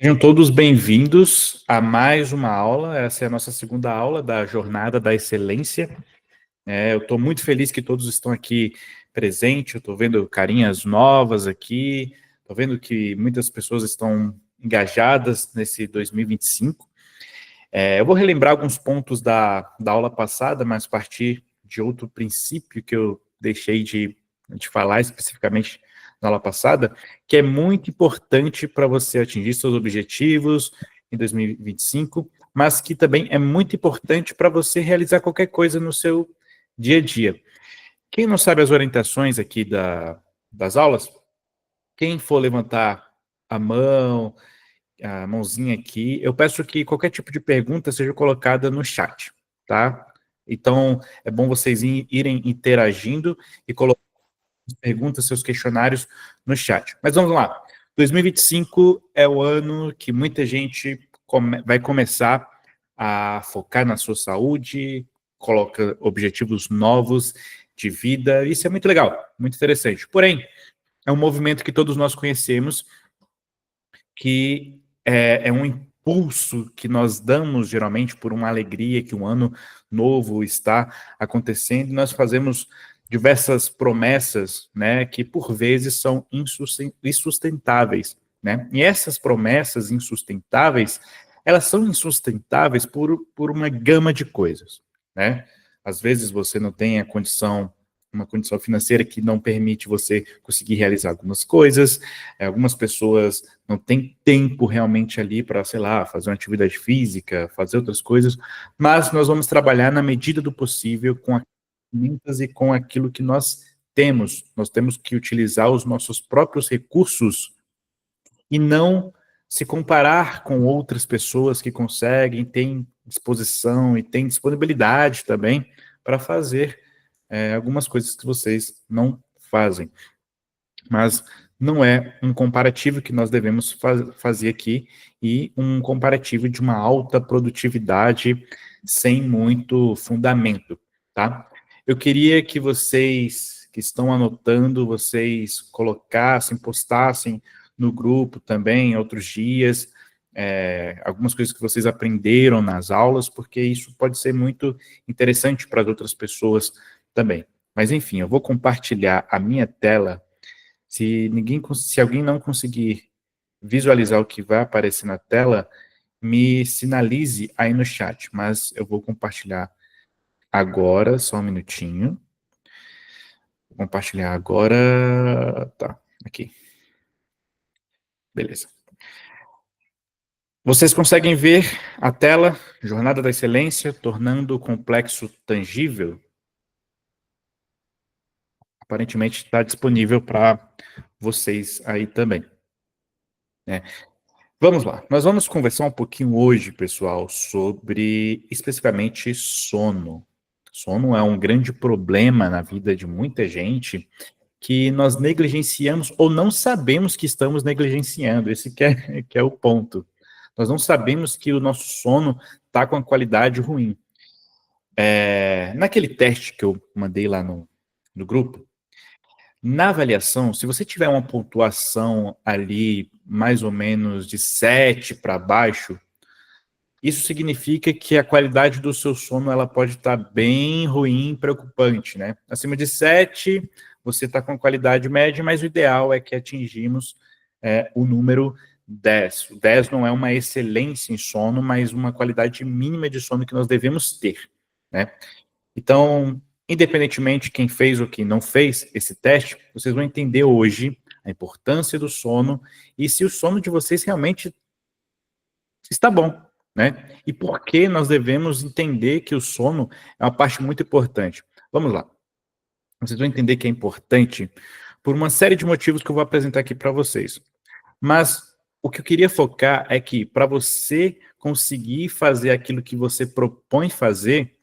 Sejam todos bem-vindos a mais uma aula. Essa é a nossa segunda aula da Jornada da Excelência. Eu estou muito feliz que todos estão aqui presentes. Eu estou vendo carinhas novas aqui. Estou vendo que muitas pessoas estão engajadas nesse 2025. Eu vou relembrar alguns pontos da aula passada, mas a partir de outro princípio que eu deixei de falar especificamente na aula passada, que é muito importante para você atingir seus objetivos em 2025, mas que também é muito importante para você realizar qualquer coisa no seu dia a dia. Quem não sabe as orientações aqui das aulas, quem for levantar a mãozinha aqui, eu peço que qualquer tipo de pergunta seja colocada no chat, tá? Então, é bom vocês irem interagindo e colocando perguntas, seus questionários no chat. Mas vamos lá. 2025 é o ano que muita gente vai começar a focar na sua saúde, coloca objetivos novos de vida. Isso é muito legal, muito interessante. Porém, é um movimento que todos nós conhecemos, que é um impulso que nós damos geralmente por uma alegria que um ano novo está acontecendo, e nós fazemos diversas promessas, né, que por vezes são insustentáveis, né? E essas promessas insustentáveis, elas são insustentáveis por uma gama de coisas, né? Às vezes você não tem uma condição financeira que não permite você conseguir realizar algumas coisas, algumas pessoas não têm tempo realmente ali para, sei lá, fazer uma atividade física, fazer outras coisas, mas nós vamos trabalhar na medida do possível com as ferramentas e com aquilo que nós temos. Nós temos que utilizar os nossos próprios recursos e não se comparar com outras pessoas que conseguem, têm disposição e têm disponibilidade também para fazer algumas coisas que vocês não fazem. Mas não é um comparativo que nós devemos fazer aqui, e um comparativo de uma alta produtividade sem muito fundamento, tá? Eu queria que vocês que estão anotando, vocês colocassem, postassem no grupo também, outros dias, algumas coisas que vocês aprenderam nas aulas, porque isso pode ser muito interessante para as outras pessoas também. Mas, enfim, eu vou compartilhar a minha tela. Se alguém não conseguir visualizar o que vai aparecer na tela, me sinalize aí no chat, mas eu vou compartilhar agora, só um minutinho. Vou compartilhar agora, tá, aqui. Beleza. Vocês conseguem ver a tela, Jornada da Excelência, tornando o complexo tangível? Aparentemente está disponível para vocês aí também, né? Vamos lá, nós vamos conversar um pouquinho hoje, pessoal, sobre especificamente sono. Sono é um grande problema na vida de muita gente que nós negligenciamos ou não sabemos que estamos negligenciando. Esse que é o ponto. Nós não sabemos que o nosso sono está com a qualidade ruim. Naquele teste que eu mandei lá no grupo, na avaliação, se você tiver uma pontuação ali mais ou menos de 7 para baixo, isso significa que a qualidade do seu sono ela pode estar bem ruim, preocupante, né? Acima de 7, você está com qualidade média, mas o ideal é que atingimos o número 10. O 10 não é uma excelência em sono, mas uma qualidade mínima de sono que nós devemos ter, né? Então, independentemente de quem fez ou quem não fez esse teste, vocês vão entender hoje a importância do sono e se o sono de vocês realmente está bom, né? E por que nós devemos entender que o sono é uma parte muito importante. Vamos lá. Vocês vão entender que é importante por uma série de motivos que eu vou apresentar aqui para vocês. Mas o que eu queria focar é que para você conseguir fazer aquilo que você propõe fazer,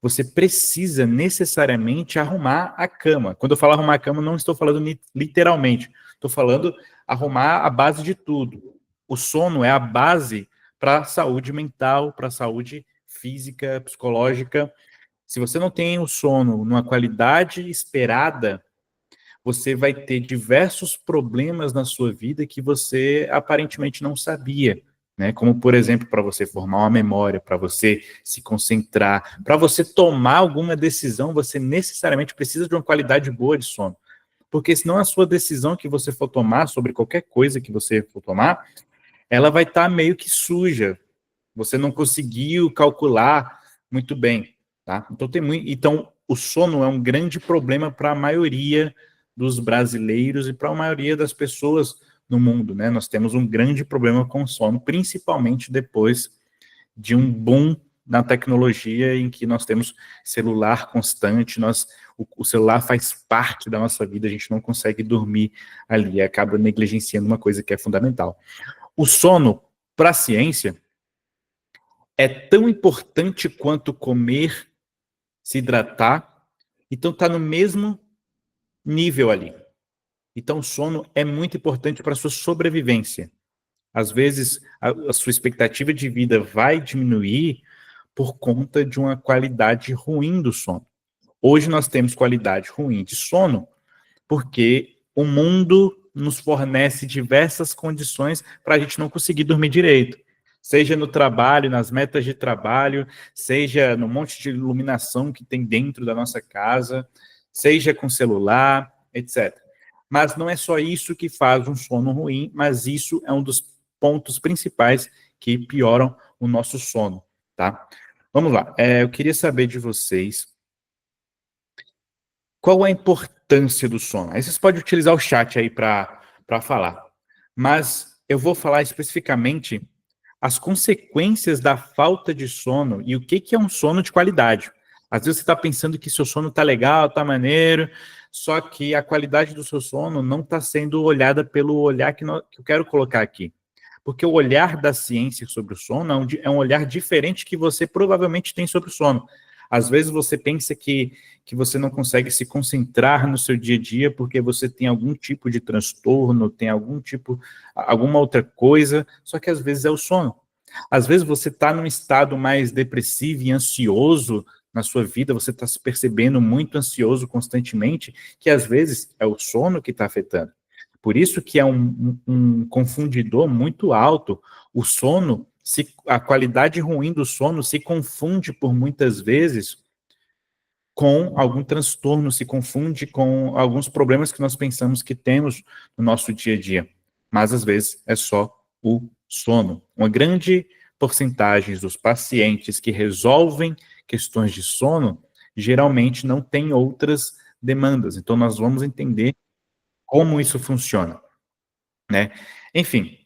você precisa necessariamente arrumar a cama. Quando eu falo arrumar a cama, não estou falando literalmente. Estou falando arrumar a base de tudo. O sono é a base para a saúde mental, para a saúde física, psicológica. Se você não tem o sono numa qualidade esperada, você vai ter diversos problemas na sua vida que você aparentemente não sabia, né? Como, por exemplo, para você formar uma memória, para você se concentrar, para você tomar alguma decisão, você necessariamente precisa de uma qualidade boa de sono. Porque senão a sua decisão que você for tomar sobre qualquer coisa que você for tomar, ela vai estar meio que suja. Você não conseguiu calcular muito bem, tá? Então o sono é um grande problema para a maioria dos brasileiros e para a maioria das pessoas no mundo, né? Nós temos um grande problema com o sono, principalmente depois de um boom na tecnologia em que nós temos celular constante, o celular faz parte da nossa vida, a gente não consegue dormir ali, acaba negligenciando uma coisa que é fundamental. O sono, para a ciência, é tão importante quanto comer, se hidratar, então está no mesmo nível ali. Então o sono é muito importante para a sua sobrevivência. Às vezes a sua expectativa de vida vai diminuir por conta de uma qualidade ruim do sono. Hoje nós temos qualidade ruim de sono porque o mundo nos fornece diversas condições para a gente não conseguir dormir direito. Seja no trabalho, nas metas de trabalho, seja no monte de iluminação que tem dentro da nossa casa, seja com celular, etc. Mas não é só isso que faz um sono ruim, mas isso é um dos pontos principais que pioram o nosso sono, tá? Vamos lá, eu queria saber de vocês qual a importância do sono? Aí vocês podem utilizar o chat aí para falar. Mas eu vou falar especificamente as consequências da falta de sono e o que é um sono de qualidade. Às vezes você está pensando que seu sono está legal, está maneiro, só que a qualidade do seu sono não está sendo olhada pelo olhar que eu quero colocar aqui. Porque o olhar da ciência sobre o sono é um olhar diferente que você provavelmente tem sobre o sono. Às vezes você pensa que você não consegue se concentrar no seu dia a dia porque você tem algum tipo de transtorno, tem alguma outra coisa, só que às vezes é o sono. Às vezes você está num estado mais depressivo e ansioso na sua vida, você está se percebendo muito ansioso constantemente, que às vezes é o sono que está afetando. Por isso que é um confundidor muito alto. O sono, a qualidade ruim do sono se confunde por muitas vezes com algum transtorno, se confunde com alguns problemas que nós pensamos que temos no nosso dia a dia. Mas às vezes é só o sono. Uma grande porcentagem dos pacientes que resolvem questões de sono geralmente não tem outras demandas. Então nós vamos entender como isso funciona, né? Enfim,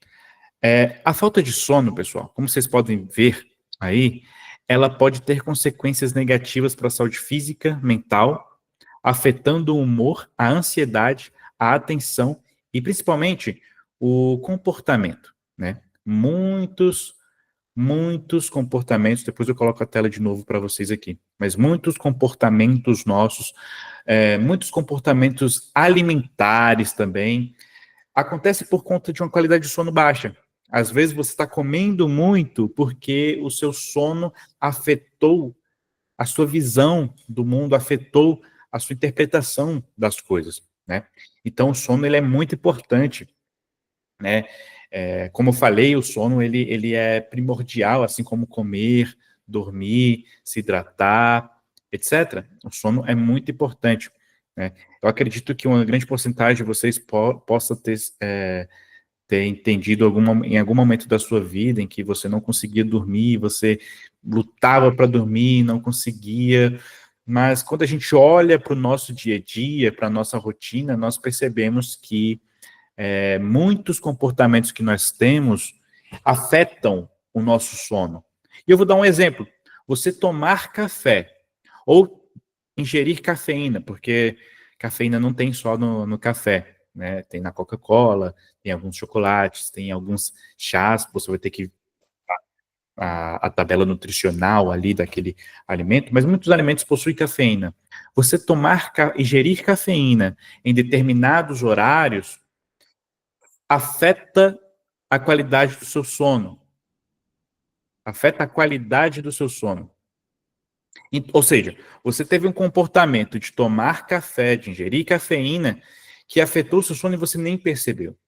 a falta de sono, pessoal, como vocês podem ver aí, ela pode ter consequências negativas para a saúde física, mental, afetando o humor, a ansiedade, a atenção e principalmente o comportamento, né? Muitos comportamentos, depois eu coloco a tela de novo para vocês aqui, mas muitos comportamentos nossos, muitos comportamentos alimentares também, acontece por conta de uma qualidade de sono baixa. Às vezes você está comendo muito porque o seu sono afetou a sua visão do mundo, afetou a sua interpretação das coisas, né? Então o sono ele é muito importante, né? Como eu falei, o sono ele é primordial, assim como comer, dormir, se hidratar, etc. O sono é muito importante, né? Eu acredito que uma grande porcentagem de vocês possa ter entendido em algum momento da sua vida em que você não conseguia dormir, você lutava para dormir, não conseguia, mas quando a gente olha para o nosso dia a dia, para a nossa rotina, nós percebemos que muitos comportamentos que nós temos afetam o nosso sono. E eu vou dar um exemplo. Você tomar café ou ingerir cafeína, porque cafeína não tem só no café, né? Tem na Coca-Cola, tem alguns chocolates, tem alguns chás, você vai ter que a tabela nutricional ali daquele alimento, mas muitos alimentos possuem cafeína. Você ingerir cafeína em determinados horários afeta a qualidade do seu sono. Afeta a qualidade do seu sono. Ou seja, você teve um comportamento de tomar café, de ingerir cafeína, que afetou o seu sono e você nem percebeu.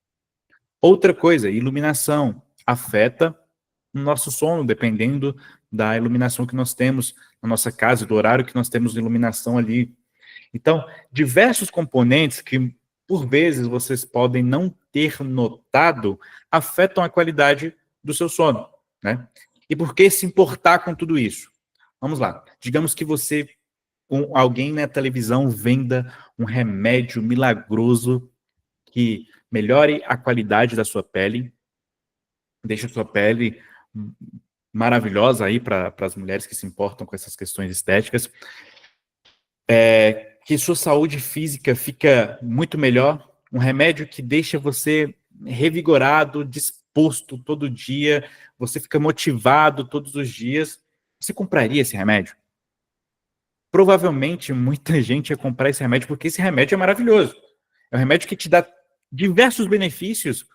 Outra coisa, iluminação afeta o nosso sono, dependendo da iluminação que nós temos na nossa casa, do horário que nós temos de iluminação ali. Então, diversos componentes que, por vezes, vocês podem não ter notado, afetam a qualidade do seu sono, né? E por que se importar com tudo isso? Vamos lá. Digamos que você, alguém na televisão venda um remédio milagroso que melhore a qualidade da sua pele, deixe a sua pele maravilhosa aí para as mulheres que se importam com essas questões estéticas, que sua saúde física fica muito melhor, um remédio que deixa você revigorado, disposto todo dia, você fica motivado todos os dias. Você compraria esse remédio? Provavelmente muita gente ia comprar esse remédio porque esse remédio é maravilhoso. É um remédio que te dá diversos benefícios,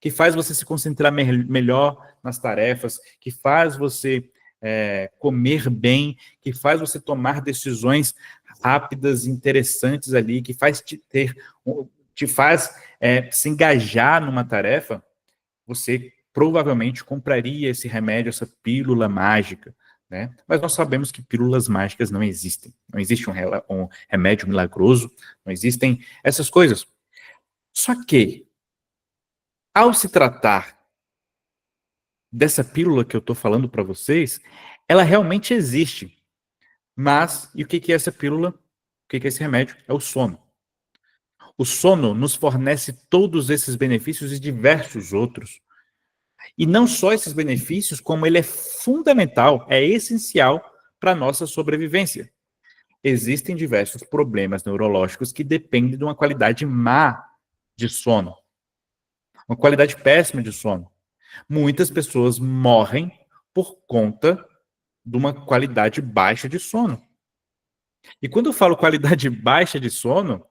que faz você se concentrar melhor nas tarefas, que faz você comer bem, que faz você tomar decisões rápidas, interessantes ali, que te faz se engajar numa tarefa. Você provavelmente compraria esse remédio, essa pílula mágica, né? Mas nós sabemos que pílulas mágicas não existem. Não existe um remédio milagroso, não existem essas coisas. Só que, ao se tratar dessa pílula que eu estou falando para vocês, ela realmente existe. Mas, e o que é essa pílula? O que é esse remédio? É o sono. O sono nos fornece todos esses benefícios e diversos outros. E não só esses benefícios, como ele é fundamental, é essencial para a nossa sobrevivência. Existem diversos problemas neurológicos que dependem de uma qualidade má de sono. Uma qualidade péssima de sono. Muitas pessoas morrem por conta de uma qualidade baixa de sono. E quando eu falo qualidade baixa de sono,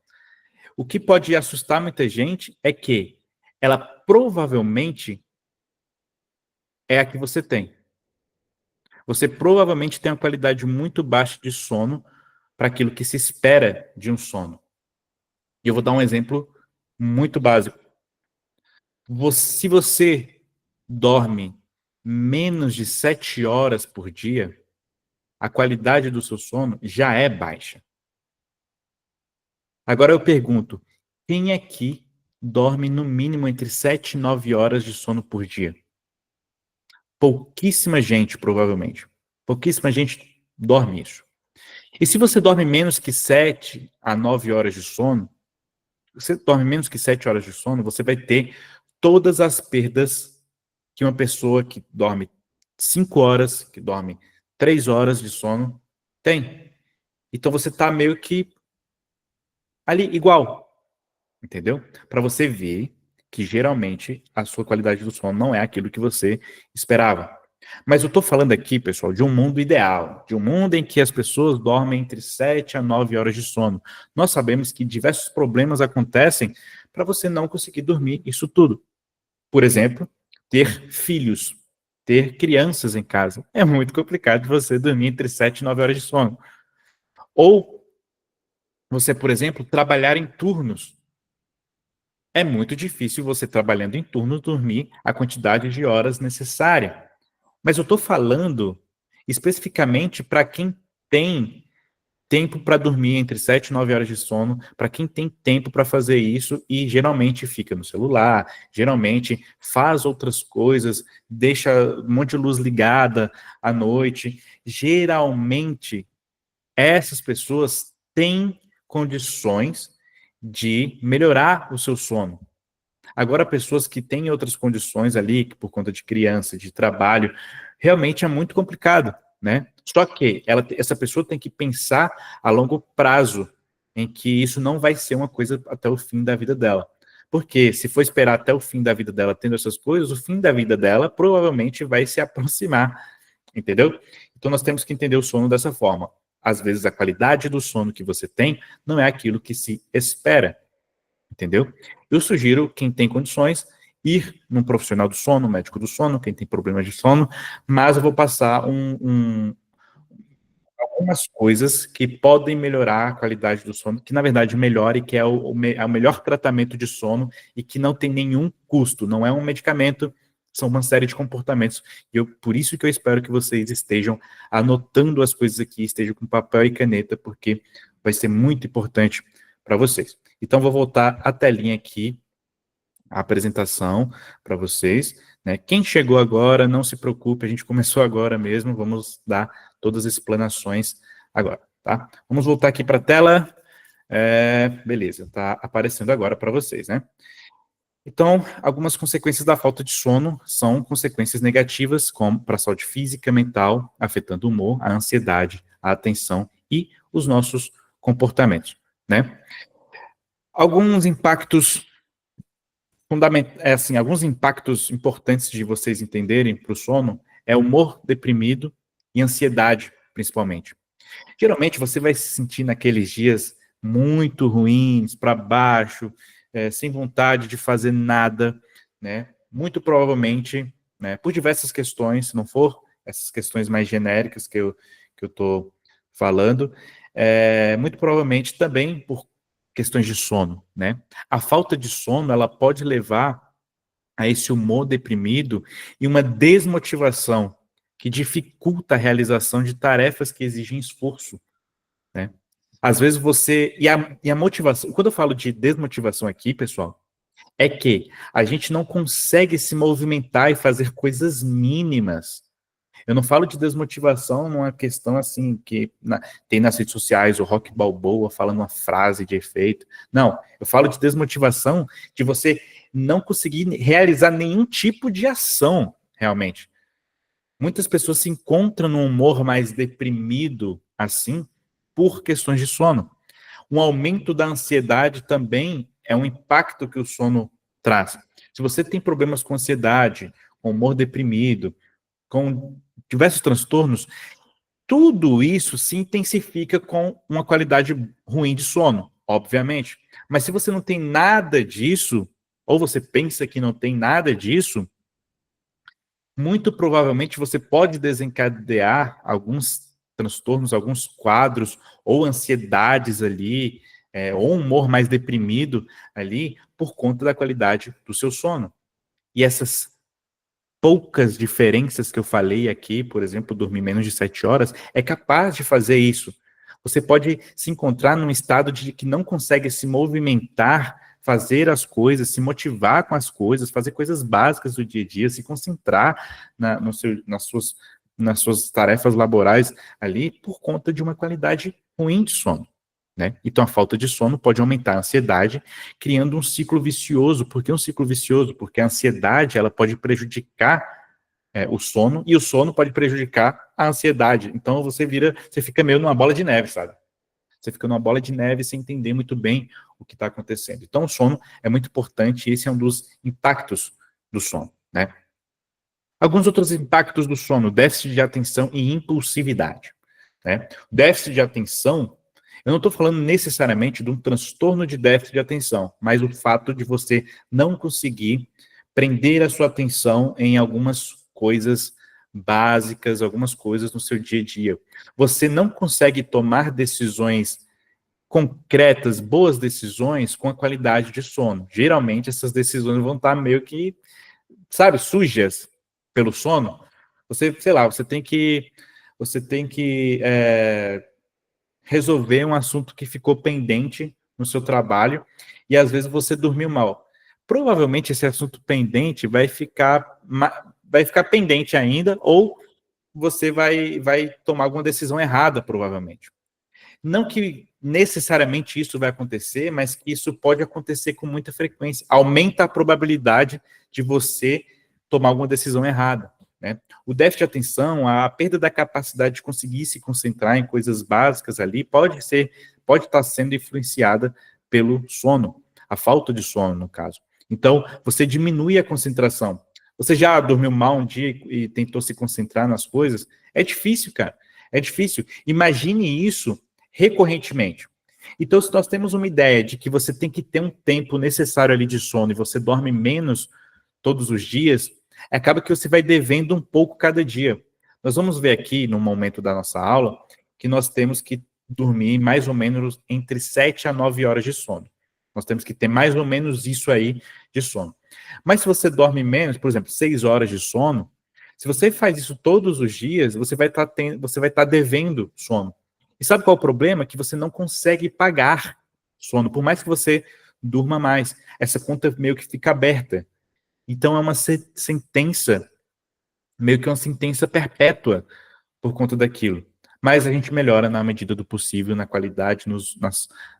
o que pode assustar muita gente é que ela provavelmente é a que você tem. Você provavelmente tem uma qualidade muito baixa de sono para aquilo que se espera de um sono. E eu vou dar um exemplo muito básico. Se você dorme menos de 7 horas por dia, a qualidade do seu sono já é baixa. Agora eu pergunto, quem aqui dorme no mínimo entre 7 e 9 horas de sono por dia? Pouquíssima gente, provavelmente. Pouquíssima gente dorme isso. E se você dorme menos que 7 a 9 horas de sono, você dorme menos que 7 horas de sono, você vai ter todas as perdas que uma pessoa que dorme 5 horas, que dorme 3 horas de sono, tem. Então você está meio que ali igual, entendeu? Para você ver que geralmente a sua qualidade do sono não é aquilo que você esperava. Mas eu estou falando aqui, pessoal, de um mundo ideal, de um mundo em que as pessoas dormem entre 7 a 9 horas de sono. Nós sabemos que diversos problemas acontecem para você não conseguir dormir isso tudo. Por exemplo, ter filhos, ter crianças em casa. É muito complicado você dormir entre 7 e 9 horas de sono. Ou você, por exemplo, trabalhar em turnos. É muito difícil você, trabalhando em turnos, dormir a quantidade de horas necessária. Mas eu estou falando especificamente para quem tem tempo para dormir entre 7 e 9 horas de sono, para quem tem tempo para fazer isso e geralmente fica no celular, geralmente faz outras coisas, deixa um monte de luz ligada à noite. Geralmente, essas pessoas têm condições de melhorar o seu sono. Agora, pessoas que têm outras condições ali, que por conta de criança, de trabalho, realmente é muito complicado, né? Só que essa pessoa tem que pensar a longo prazo, em que isso não vai ser uma coisa até o fim da vida dela. Porque se for esperar até o fim da vida dela tendo essas coisas, o fim da vida dela provavelmente vai se aproximar, entendeu? Então nós temos que entender o sono dessa forma. Às vezes a qualidade do sono que você tem não é aquilo que se espera, entendeu? Eu sugiro, quem tem condições, ir num profissional do sono, médico do sono, quem tem problemas de sono, mas eu vou passar alguns algumas coisas que podem melhorar a qualidade do sono, que na verdade melhora e que é o melhor tratamento de sono e que não tem nenhum custo, não é um medicamento, são uma série de comportamentos. E por isso que eu espero que vocês estejam anotando as coisas aqui, estejam com papel e caneta, porque vai ser muito importante para vocês. Então, vou voltar a telinha aqui, a apresentação para vocês, né? Quem chegou agora, não se preocupe, a gente começou agora mesmo, vamos dar todas as explanações agora, tá? Vamos voltar aqui para a tela. Beleza, tá aparecendo agora para vocês, né? Então, algumas consequências da falta de sono são consequências negativas, como para a saúde física, mental, afetando o humor, a ansiedade, a atenção e os nossos comportamentos, né? Alguns impactos alguns impactos importantes de vocês entenderem para o sono é humor deprimido e ansiedade, principalmente. Geralmente você vai se sentir naqueles dias muito ruins, para baixo, sem vontade de fazer nada, né? Muito provavelmente, né, por diversas questões, se não for essas questões mais genéricas que eu estou falando, muito provavelmente também por questões de sono, né? A falta de sono, ela pode levar a esse humor deprimido e uma desmotivação que dificulta a realização de tarefas que exigem esforço, né? Às vezes você... E a motivação... Quando eu falo de desmotivação aqui, pessoal, é que a gente não consegue se movimentar e fazer coisas mínimas. Eu não falo de desmotivação numa questão assim que tem nas redes sociais o Rock Balboa falando uma frase de efeito. Não, eu falo de desmotivação de você não conseguir realizar nenhum tipo de ação, realmente. Muitas pessoas se encontram num humor mais deprimido, assim, por questões de sono. Um aumento da ansiedade também é um impacto que o sono traz. Se você tem problemas com ansiedade, com humor deprimido, com diversos transtornos, tudo isso se intensifica com uma qualidade ruim de sono, obviamente. Mas se você não tem nada disso, ou você pensa que não tem nada disso, muito provavelmente você pode desencadear alguns transtornos, alguns quadros, ou ansiedades ali, ou um humor mais deprimido ali, por conta da qualidade do seu sono. E essas poucas diferenças que eu falei aqui, por exemplo, dormir menos de 7 horas, é capaz de fazer isso. Você pode se encontrar num estado de que não consegue se movimentar, fazer as coisas, se motivar com as coisas, fazer coisas básicas do dia a dia, se concentrar nas suas tarefas laborais ali, por conta de uma qualidade ruim de sono, né? Então, a falta de sono pode aumentar a ansiedade, criando um ciclo vicioso. Por que um ciclo vicioso? Porque a ansiedade ela pode prejudicar o sono, e o sono pode prejudicar a ansiedade. Então, você fica meio numa bola de neve, sabe? Você fica numa bola de neve sem entender muito bem o que está acontecendo. Então, o sono é muito importante, e esse é um dos impactos do sono, né? Alguns outros impactos do sono: déficit de atenção e impulsividade, né? Déficit de atenção, eu não estou falando necessariamente de um transtorno de déficit de atenção, mas o fato de você não conseguir prender a sua atenção em algumas coisas básicas, algumas coisas no seu dia a dia. Você não consegue tomar decisões concretas, boas decisões, com a qualidade de sono. Geralmente, essas decisões vão estar meio que, sabe, sujas pelo sono. Você, sei lá, você tem que resolver um assunto que ficou pendente no seu trabalho e às vezes você dormiu mal. Provavelmente esse assunto pendente vai ficar pendente ainda, ou você vai tomar alguma decisão errada, provavelmente. Não que necessariamente isso vai acontecer, mas que isso pode acontecer com muita frequência. Aumenta a probabilidade de você tomar alguma decisão errada, né? O déficit de atenção, a perda da capacidade de conseguir se concentrar em coisas básicas ali, pode estar sendo influenciada pelo sono, a falta de sono, no caso. Então, você diminui a concentração. Você já dormiu mal um dia e tentou se concentrar nas coisas? É difícil, cara. É difícil. Imagine isso recorrentemente. Então, se nós temos uma ideia de que você tem que ter um tempo necessário ali de sono e você dorme menos todos os dias, acaba que você vai devendo um pouco cada dia. Nós vamos ver aqui, no momento da nossa aula, que nós temos que dormir mais ou menos entre 7 a 9 horas de sono. Nós temos que ter mais ou menos isso aí de sono. Mas se você dorme menos, por exemplo, 6 horas de sono, se você faz isso todos os dias, você vai estar devendo sono. E sabe qual é o problema? Que você não consegue pagar sono, por mais que você durma mais. Essa conta meio que fica aberta. Então é uma sentença, meio que uma sentença perpétua por conta daquilo. Mas a gente melhora na medida do possível, na qualidade,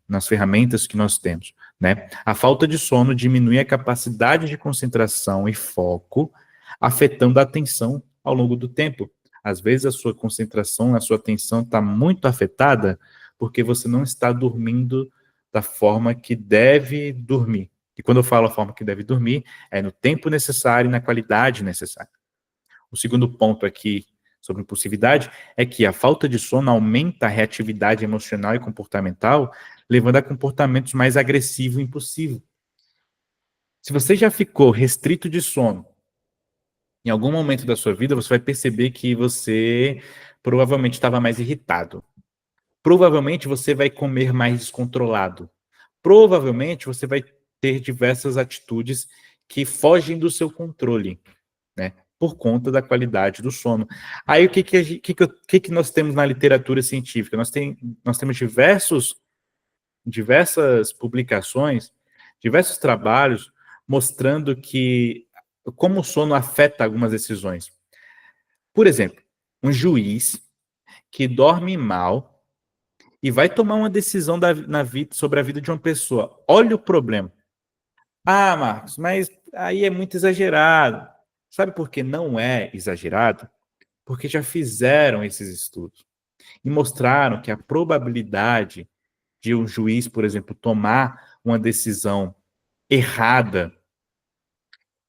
nas ferramentas que nós temos, né? A falta de sono diminui a capacidade de concentração e foco, afetando a atenção ao longo do tempo. Às vezes a sua concentração, a sua atenção está muito afetada porque você não está dormindo da forma que deve dormir. E quando eu falo a forma que deve dormir, é no tempo necessário e na qualidade necessária. O segundo ponto aqui sobre impulsividade é que a falta de sono aumenta a reatividade emocional e comportamental, levando a comportamentos mais agressivos e impulsivos. Se você já ficou restrito de sono, em algum momento da sua vida, você vai perceber que você provavelmente estava mais irritado. Provavelmente você vai comer mais descontrolado. Provavelmente você vai ter diversas atitudes que fogem do seu controle, né? Por conta da qualidade do sono. Aí o que nós temos na literatura científica? Nós temos diversas publicações, diversos trabalhos mostrando que como o sono afeta algumas decisões. Por exemplo, um juiz que dorme mal e vai tomar uma decisão sobre a vida de uma pessoa. Olha o problema. Ah, Marcos, mas aí é muito exagerado. Sabe por que não é exagerado? Porque já fizeram esses estudos e mostraram que a probabilidade de um juiz, por exemplo, tomar uma decisão errada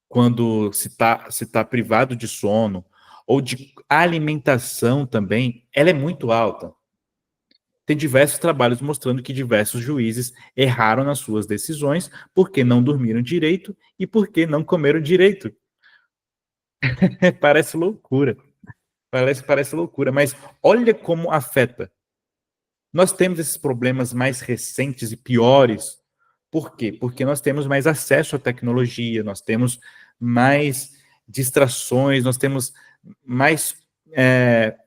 quando se tá privado de sono ou de alimentação também, ela é muito alta. Tem diversos trabalhos mostrando que diversos juízes erraram nas suas decisões porque não dormiram direito e porque não comeram direito. Parece loucura. Parece loucura, mas olha como afeta. Nós temos esses problemas mais recentes e piores. Por quê? Porque nós temos mais acesso à tecnologia, nós temos mais distrações, nós temos mais.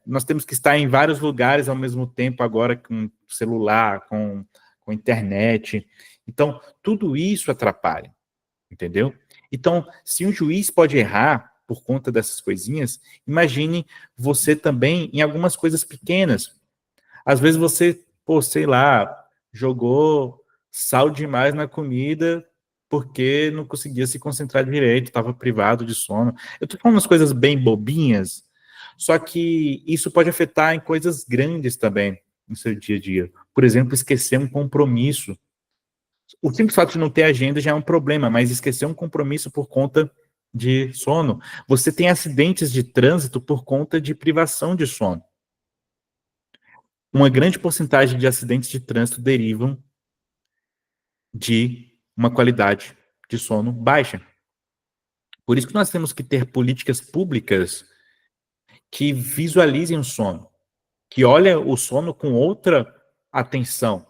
Nós temos que estar em vários lugares ao mesmo tempo agora com celular, com internet. Então, tudo isso atrapalha, entendeu? Então, se um juiz pode errar por conta dessas coisinhas, imagine você também em algumas coisas pequenas. Às vezes você, sei lá, jogou sal demais na comida porque não conseguia se concentrar direito, estava privado de sono. Eu tô falando umas coisas bem bobinhas, só que isso pode afetar em coisas grandes também no seu dia a dia. Por exemplo, esquecer um compromisso. O simples fato de não ter agenda já é um problema, mas esquecer um compromisso por conta de sono. Você tem acidentes de trânsito por conta de privação de sono. Uma grande porcentagem de acidentes de trânsito derivam de uma qualidade de sono baixa. Por isso que nós temos que ter políticas públicas que visualizem o sono, que olhem o sono com outra atenção,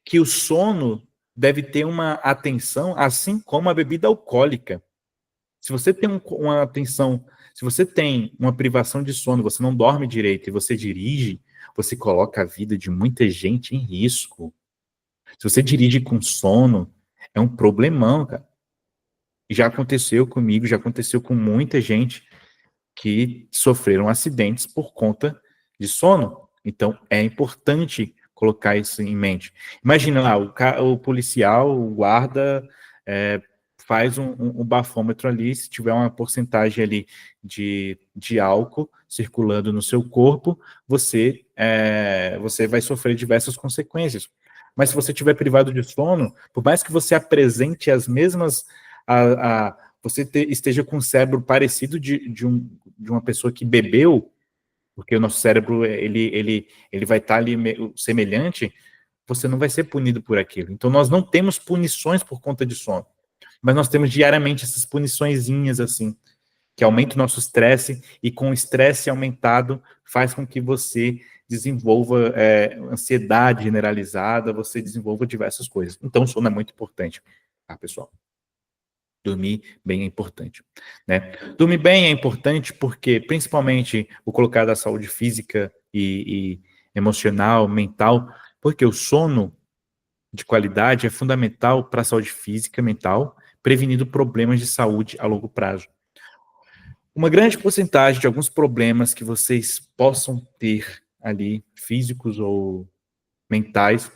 que o sono deve ter uma atenção assim como a bebida alcoólica. Se você tem uma atenção, se você tem uma privação de sono, você não dorme direito e você dirige, você coloca a vida de muita gente em risco. Se você dirige com sono, é um problemão, cara. Já aconteceu comigo, já aconteceu com muita gente que sofreram acidentes por conta de sono. Então, é importante colocar isso em mente. Imagina lá, o policial, o guarda, faz um bafômetro ali, se tiver uma porcentagem ali de álcool circulando no seu corpo, você vai sofrer diversas consequências. Mas se você estiver privado de sono, por mais que você apresente as mesmas... você esteja com o cérebro parecido de uma pessoa que bebeu, porque o nosso cérebro ele vai estar ali semelhante, você não vai ser punido por aquilo. Então nós não temos punições por conta de sono, mas nós temos diariamente essas puniçõezinhas assim, que aumentam o nosso estresse, e com o estresse aumentado faz com que você desenvolva ansiedade generalizada, você desenvolva diversas coisas. Então, o sono é muito importante, tá, pessoal? Dormir bem é importante, né? Dormir bem é importante porque, principalmente, o colocar da saúde física e emocional, mental, porque o sono de qualidade é fundamental para a saúde física, mental, prevenindo problemas de saúde a longo prazo. Uma grande porcentagem de alguns problemas que vocês possam ter ali, físicos ou mentais,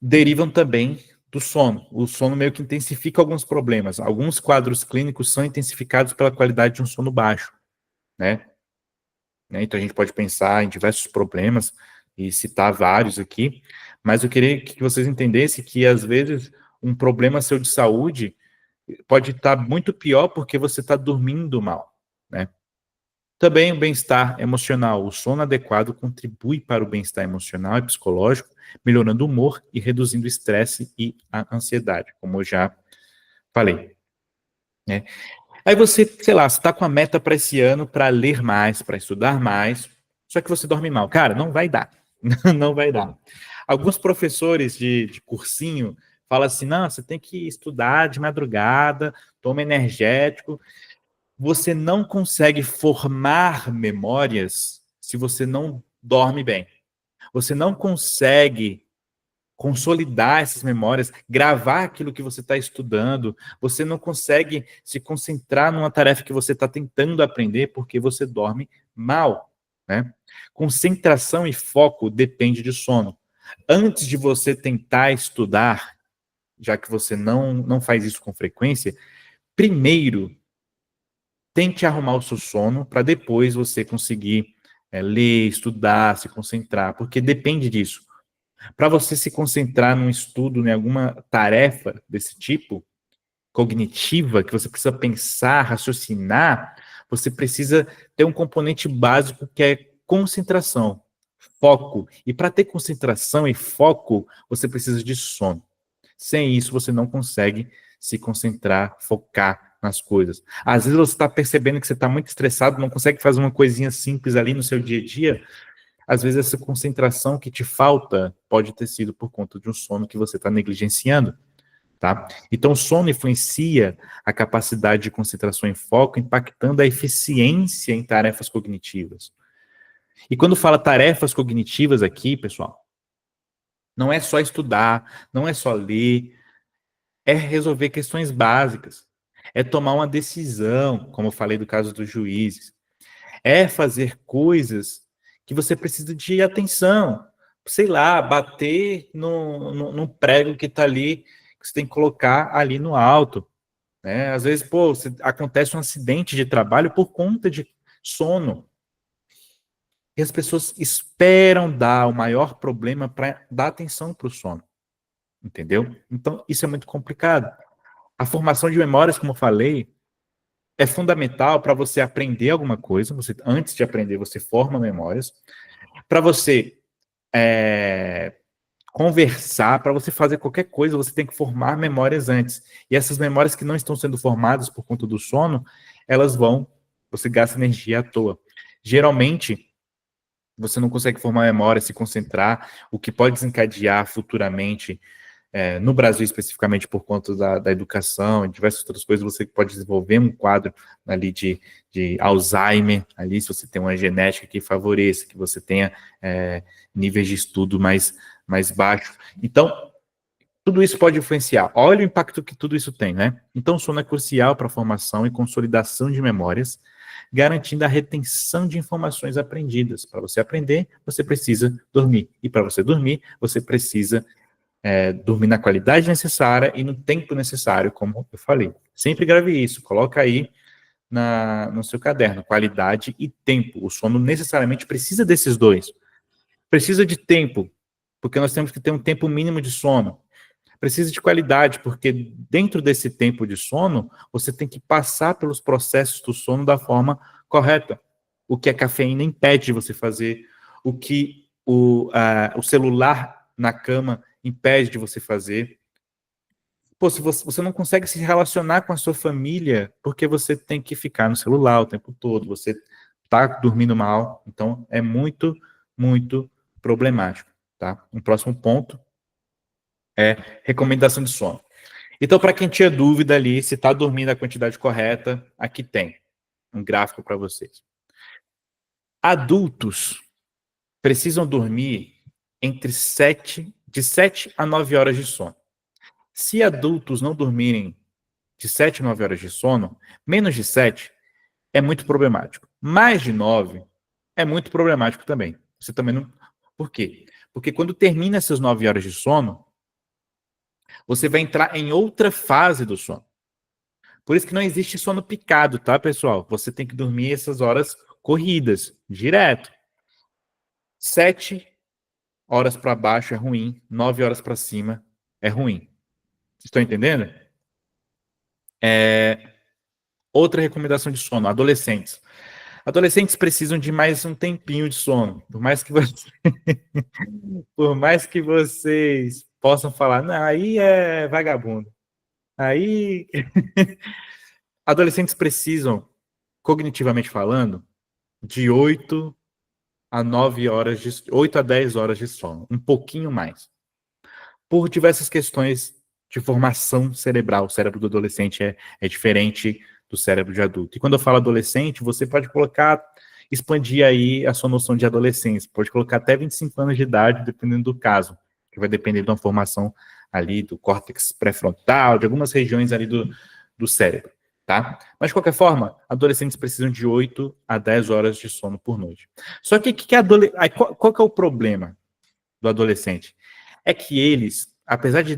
derivam também do sono. O sono meio que intensifica alguns problemas. Alguns quadros clínicos são intensificados pela qualidade de um sono baixo, né? Então a gente pode pensar em diversos problemas e citar vários aqui, mas eu queria que vocês entendessem que às vezes um problema seu de saúde pode estar muito pior porque você está dormindo mal, né? Também o bem-estar emocional. O sono adequado contribui para o bem-estar emocional e psicológico, melhorando o humor e reduzindo o estresse e a ansiedade, como eu já falei, né? Aí você, sei lá, você está com a meta para esse ano para ler mais, para estudar mais, só que você dorme mal. Cara, não vai dar. Não vai dar. Alguns professores de cursinho falam assim, não, você tem que estudar de madrugada, toma energético. Você não consegue formar memórias se você não dorme bem. Você não consegue consolidar essas memórias, gravar aquilo que você está estudando. Você não consegue se concentrar numa tarefa que você está tentando aprender porque você dorme mal, né? Concentração e foco depende de sono. Antes de você tentar estudar, já que você não faz isso com frequência, primeiro tente arrumar o seu sono para depois você conseguir ler, estudar, se concentrar, porque depende disso. Para você se concentrar num estudo, em alguma tarefa desse tipo, cognitiva, que você precisa pensar, raciocinar, você precisa ter um componente básico que é concentração, foco. E para ter concentração e foco, você precisa de sono. Sem isso, você não consegue se concentrar, focar nas coisas. Às vezes você está percebendo que você está muito estressado, não consegue fazer uma coisinha simples ali no seu dia a dia. Às vezes essa concentração que te falta pode ter sido por conta de um sono que você está negligenciando, tá? Então o sono influencia a capacidade de concentração e foco, impactando a eficiência em tarefas cognitivas. E quando fala tarefas cognitivas aqui, pessoal, não é só estudar, não é só ler, é resolver questões básicas, é tomar uma decisão, como eu falei do caso dos juízes, é fazer coisas que você precisa de atenção, sei lá, bater no prego que está ali, que você tem que colocar ali no alto, né? Às vezes, pô, acontece um acidente de trabalho por conta de sono, e as pessoas esperam dar o maior problema para dar atenção para o sono, entendeu? Então, isso é muito complicado. A formação de memórias, como eu falei, é fundamental para você aprender alguma coisa. Você, antes de aprender, você forma memórias. Para você conversar, para você fazer qualquer coisa, você tem que formar memórias antes. E essas memórias que não estão sendo formadas por conta do sono, elas vão, você gasta energia à toa. Geralmente, você não consegue formar memória, se concentrar, o que pode desencadear futuramente no Brasil especificamente por conta da educação e diversas outras coisas, você pode desenvolver um quadro ali de Alzheimer, ali se você tem uma genética que favoreça, que você tenha níveis de estudo mais baixos. Então, tudo isso pode influenciar. Olha o impacto que tudo isso tem, né? Então, o sono é crucial para a formação e consolidação de memórias, garantindo a retenção de informações aprendidas. Para você aprender, você precisa dormir. E para você dormir, você precisa dormir na qualidade necessária e no tempo necessário, como eu falei. Sempre grave isso, coloca aí no seu caderno, qualidade e tempo. O sono necessariamente precisa desses dois. Precisa de tempo, porque nós temos que ter um tempo mínimo de sono. Precisa de qualidade, porque dentro desse tempo de sono, você tem que passar pelos processos do sono da forma correta. O que a cafeína impede de você fazer, o que o celular na cama impede de você fazer. Pô, se você não consegue se relacionar com a sua família, porque você tem que ficar no celular o tempo todo, você tá dormindo mal, então é muito, muito problemático, tá? Um próximo ponto é recomendação de sono. Então, para quem tinha dúvida ali se está dormindo a quantidade correta, aqui tem um gráfico para vocês. Adultos precisam dormir de 7 a 9 horas de sono. Se adultos não dormirem de 7 a 9 horas de sono, menos de 7 é muito problemático. Mais de 9 é muito problemático também. Você também não. Por quê? Porque quando termina essas 9 horas de sono, você vai entrar em outra fase do sono. Por isso que não existe sono picado, tá, pessoal? Você tem que dormir essas horas corridas, direto. 7 horas para baixo é ruim, 9 horas para cima é ruim. Vocês estão entendendo? Outra recomendação de sono, adolescentes. Adolescentes precisam de mais um tempinho de sono. Por mais que vocês possam falar, não, aí é vagabundo. Aí adolescentes precisam, cognitivamente falando, de 8 a 10 horas de sono, um pouquinho mais. Por diversas questões de formação cerebral. O cérebro do adolescente é diferente do cérebro de adulto. E quando eu falo adolescente, você pode expandir aí a sua noção de adolescência. Pode colocar até 25 anos de idade, dependendo do caso, que vai depender de uma formação ali do córtex pré-frontal, de algumas regiões ali do cérebro, tá? Mas, de qualquer forma, adolescentes precisam de 8 a 10 horas de sono por noite. Só que qual que é o problema do adolescente? É que eles, apesar de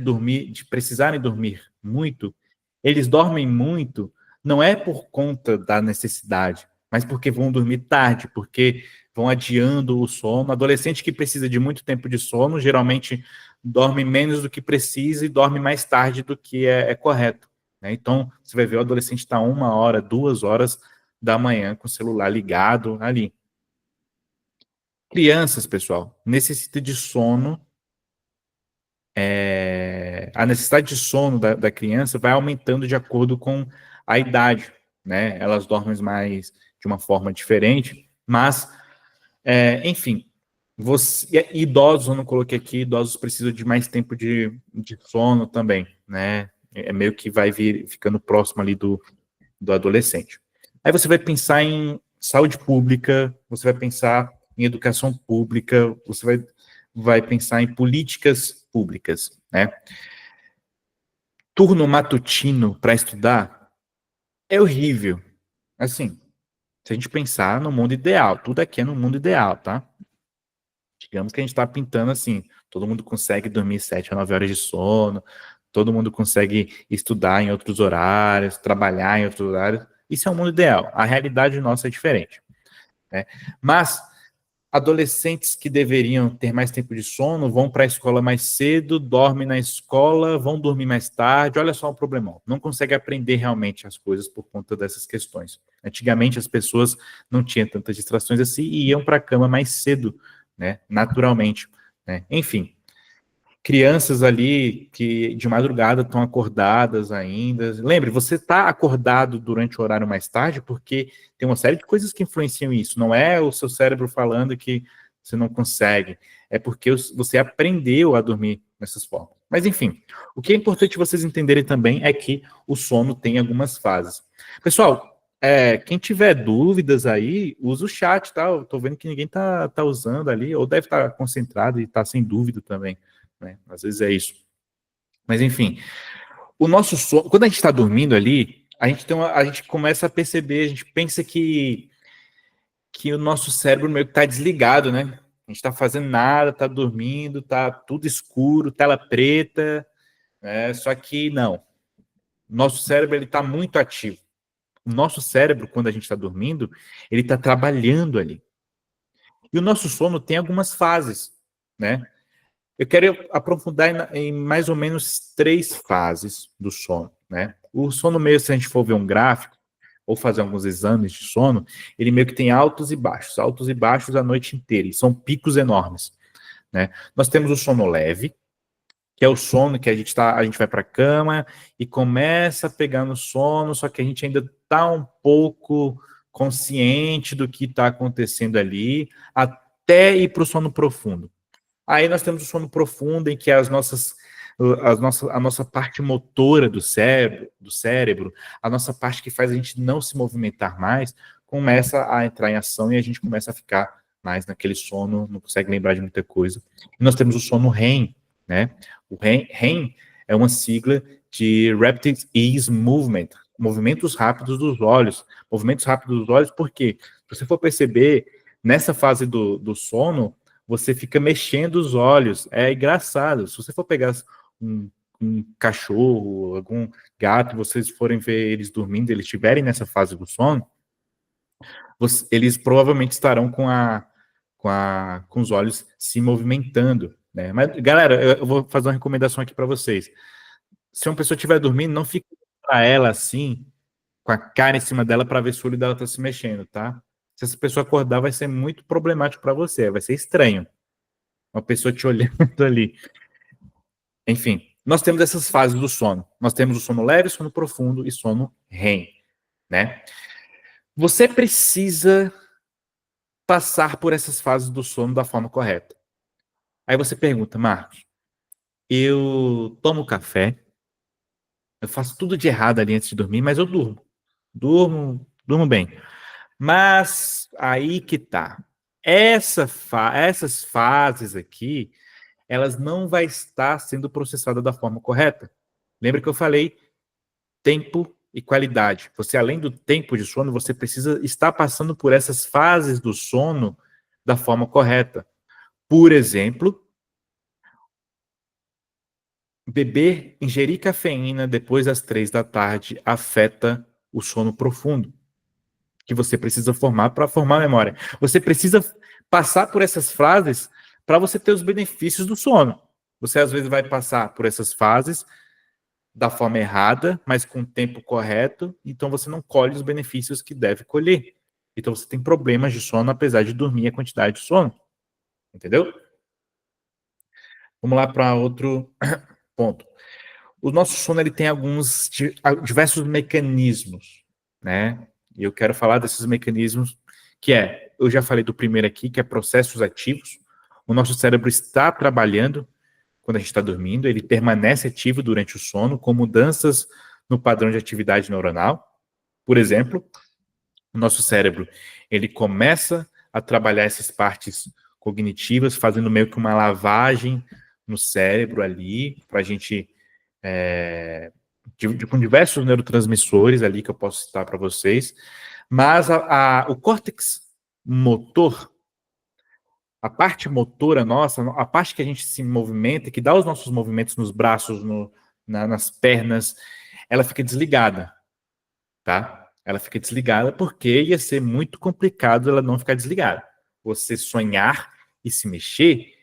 precisarem dormir muito, eles dormem muito não é por conta da necessidade, mas porque vão dormir tarde, porque vão adiando o sono. Adolescente que precisa de muito tempo de sono, geralmente dorme menos do que precisa e dorme mais tarde do que é correto, né? Então, você vai ver o adolescente estar 1 hora, 2 horas da manhã com o celular ligado ali. Crianças, pessoal, necessitam de sono. A necessidade de sono da criança vai aumentando de acordo com a idade, né? Elas dormem mais de uma forma diferente, mas, enfim, idosos, eu não coloquei aqui, idosos precisam de mais tempo de sono também, né? É meio que vai ficando próximo ali do adolescente. Aí você vai pensar em saúde pública, você vai pensar em educação pública, você vai pensar em políticas públicas, né? Turno matutino para estudar é horrível. Assim, se a gente pensar no mundo ideal, tudo aqui é no mundo ideal, tá? Digamos que a gente está pintando assim, todo mundo consegue dormir 7 a 9 horas de sono, todo mundo consegue estudar em outros horários, trabalhar em outros horários. Isso é o mundo ideal. A realidade nossa é diferente, né? Mas adolescentes que deveriam ter mais tempo de sono vão para a escola mais cedo, dormem na escola, vão dormir mais tarde. Olha só o problemão. Não consegue aprender realmente as coisas por conta dessas questões. Antigamente as pessoas não tinham tantas distrações assim e iam para a cama mais cedo, né? Naturalmente, né? Enfim, crianças ali que de madrugada estão acordadas ainda. Lembre, você está acordado durante o horário mais tarde porque tem uma série de coisas que influenciam isso. Não é o seu cérebro falando que você não consegue, é porque você aprendeu a dormir nessas formas. Mas enfim, o que é importante vocês entenderem também é que o sono tem algumas fases. Pessoal, quem tiver dúvidas aí, usa o chat, tá? Eu tô vendo que ninguém tá usando ali, ou deve estar concentrado e tá sem dúvida também, né? Às vezes é isso. Mas enfim, o nosso sono, quando a gente está dormindo ali, a gente começa a perceber, a gente pensa que o nosso cérebro meio que está desligado, né? A gente está fazendo nada, está dormindo, tá tudo escuro, tela preta, né? Só que não. Nosso cérebro ele está muito ativo. O nosso cérebro, quando a gente está dormindo, ele está trabalhando ali. E o nosso sono tem algumas fases, né? Eu quero aprofundar em mais ou menos 3 fases do sono, né? O sono meio, se a gente for ver um gráfico, ou fazer alguns exames de sono, ele meio que tem altos e baixos a noite inteira, e são picos enormes, né? Nós temos o sono leve, que é o sono que a gente vai para a cama e começa a pegar no sono, só que a gente ainda está um pouco consciente do que está acontecendo ali, até ir para o sono profundo. Aí nós temos o sono profundo, em que a nossa parte motora do cérebro, a nossa parte que faz a gente não se movimentar mais, começa a entrar em ação e a gente começa a ficar mais naquele sono, não consegue lembrar de muita coisa. E nós temos o sono REM, né? O REM é uma sigla de Rapid Eye Movement, movimentos rápidos dos olhos. Movimentos rápidos dos olhos, porque se você for perceber, nessa fase do sono, você fica mexendo os olhos. É engraçado. Se você for pegar um, um cachorro, algum gato, vocês forem ver eles dormindo, eles estiverem nessa fase do sono, eles provavelmente estarão com os olhos se movimentando, né? Mas, galera, eu vou fazer uma recomendação aqui para vocês. Se uma pessoa estiver dormindo, não fique para ela assim, com a cara em cima dela, para ver se o olho dela está se mexendo, tá? Se essa pessoa acordar, vai ser muito problemático para você, vai ser estranho. Uma pessoa te olhando ali. Enfim, nós temos essas fases do sono. Nós temos o sono leve, sono profundo e sono REM, né? Você precisa passar por essas fases do sono da forma correta. Aí você pergunta, Marcos, eu tomo café, eu faço tudo de errado ali antes de dormir, mas eu durmo. Durmo bem. Mas aí que tá. Essas fases aqui, elas não vai estar sendo processadas da forma correta. Lembra que eu falei tempo e qualidade. Você, além do tempo de sono, você precisa estar passando por essas fases do sono da forma correta. Por exemplo, ingerir cafeína depois das 3 da tarde afeta o sono profundo, que você precisa formar para formar a memória. Você precisa passar por essas fases para você ter os benefícios do sono. Você, às vezes, vai passar por essas fases da forma errada, mas com o tempo correto, então você não colhe os benefícios que deve colher. Então você tem problemas de sono, apesar de dormir a quantidade de sono. Entendeu? Vamos lá para outro ponto. O nosso sono ele tem alguns diversos mecanismos, né? E eu quero falar desses mecanismos eu já falei do primeiro aqui, que é processos ativos. O nosso cérebro está trabalhando quando a gente está dormindo, ele permanece ativo durante o sono, com mudanças no padrão de atividade neuronal. Por exemplo, o nosso cérebro, ele começa a trabalhar essas partes cognitivas, fazendo meio que uma lavagem no cérebro ali, para a gente, com diversos neurotransmissores ali que eu posso citar para vocês, mas o córtex motor, a parte motora nossa, a parte que a gente se movimenta, que dá os nossos movimentos nos braços, nas pernas, ela fica desligada, tá? Ela fica desligada porque ia ser muito complicado ela não ficar desligada. Você sonhar e se mexer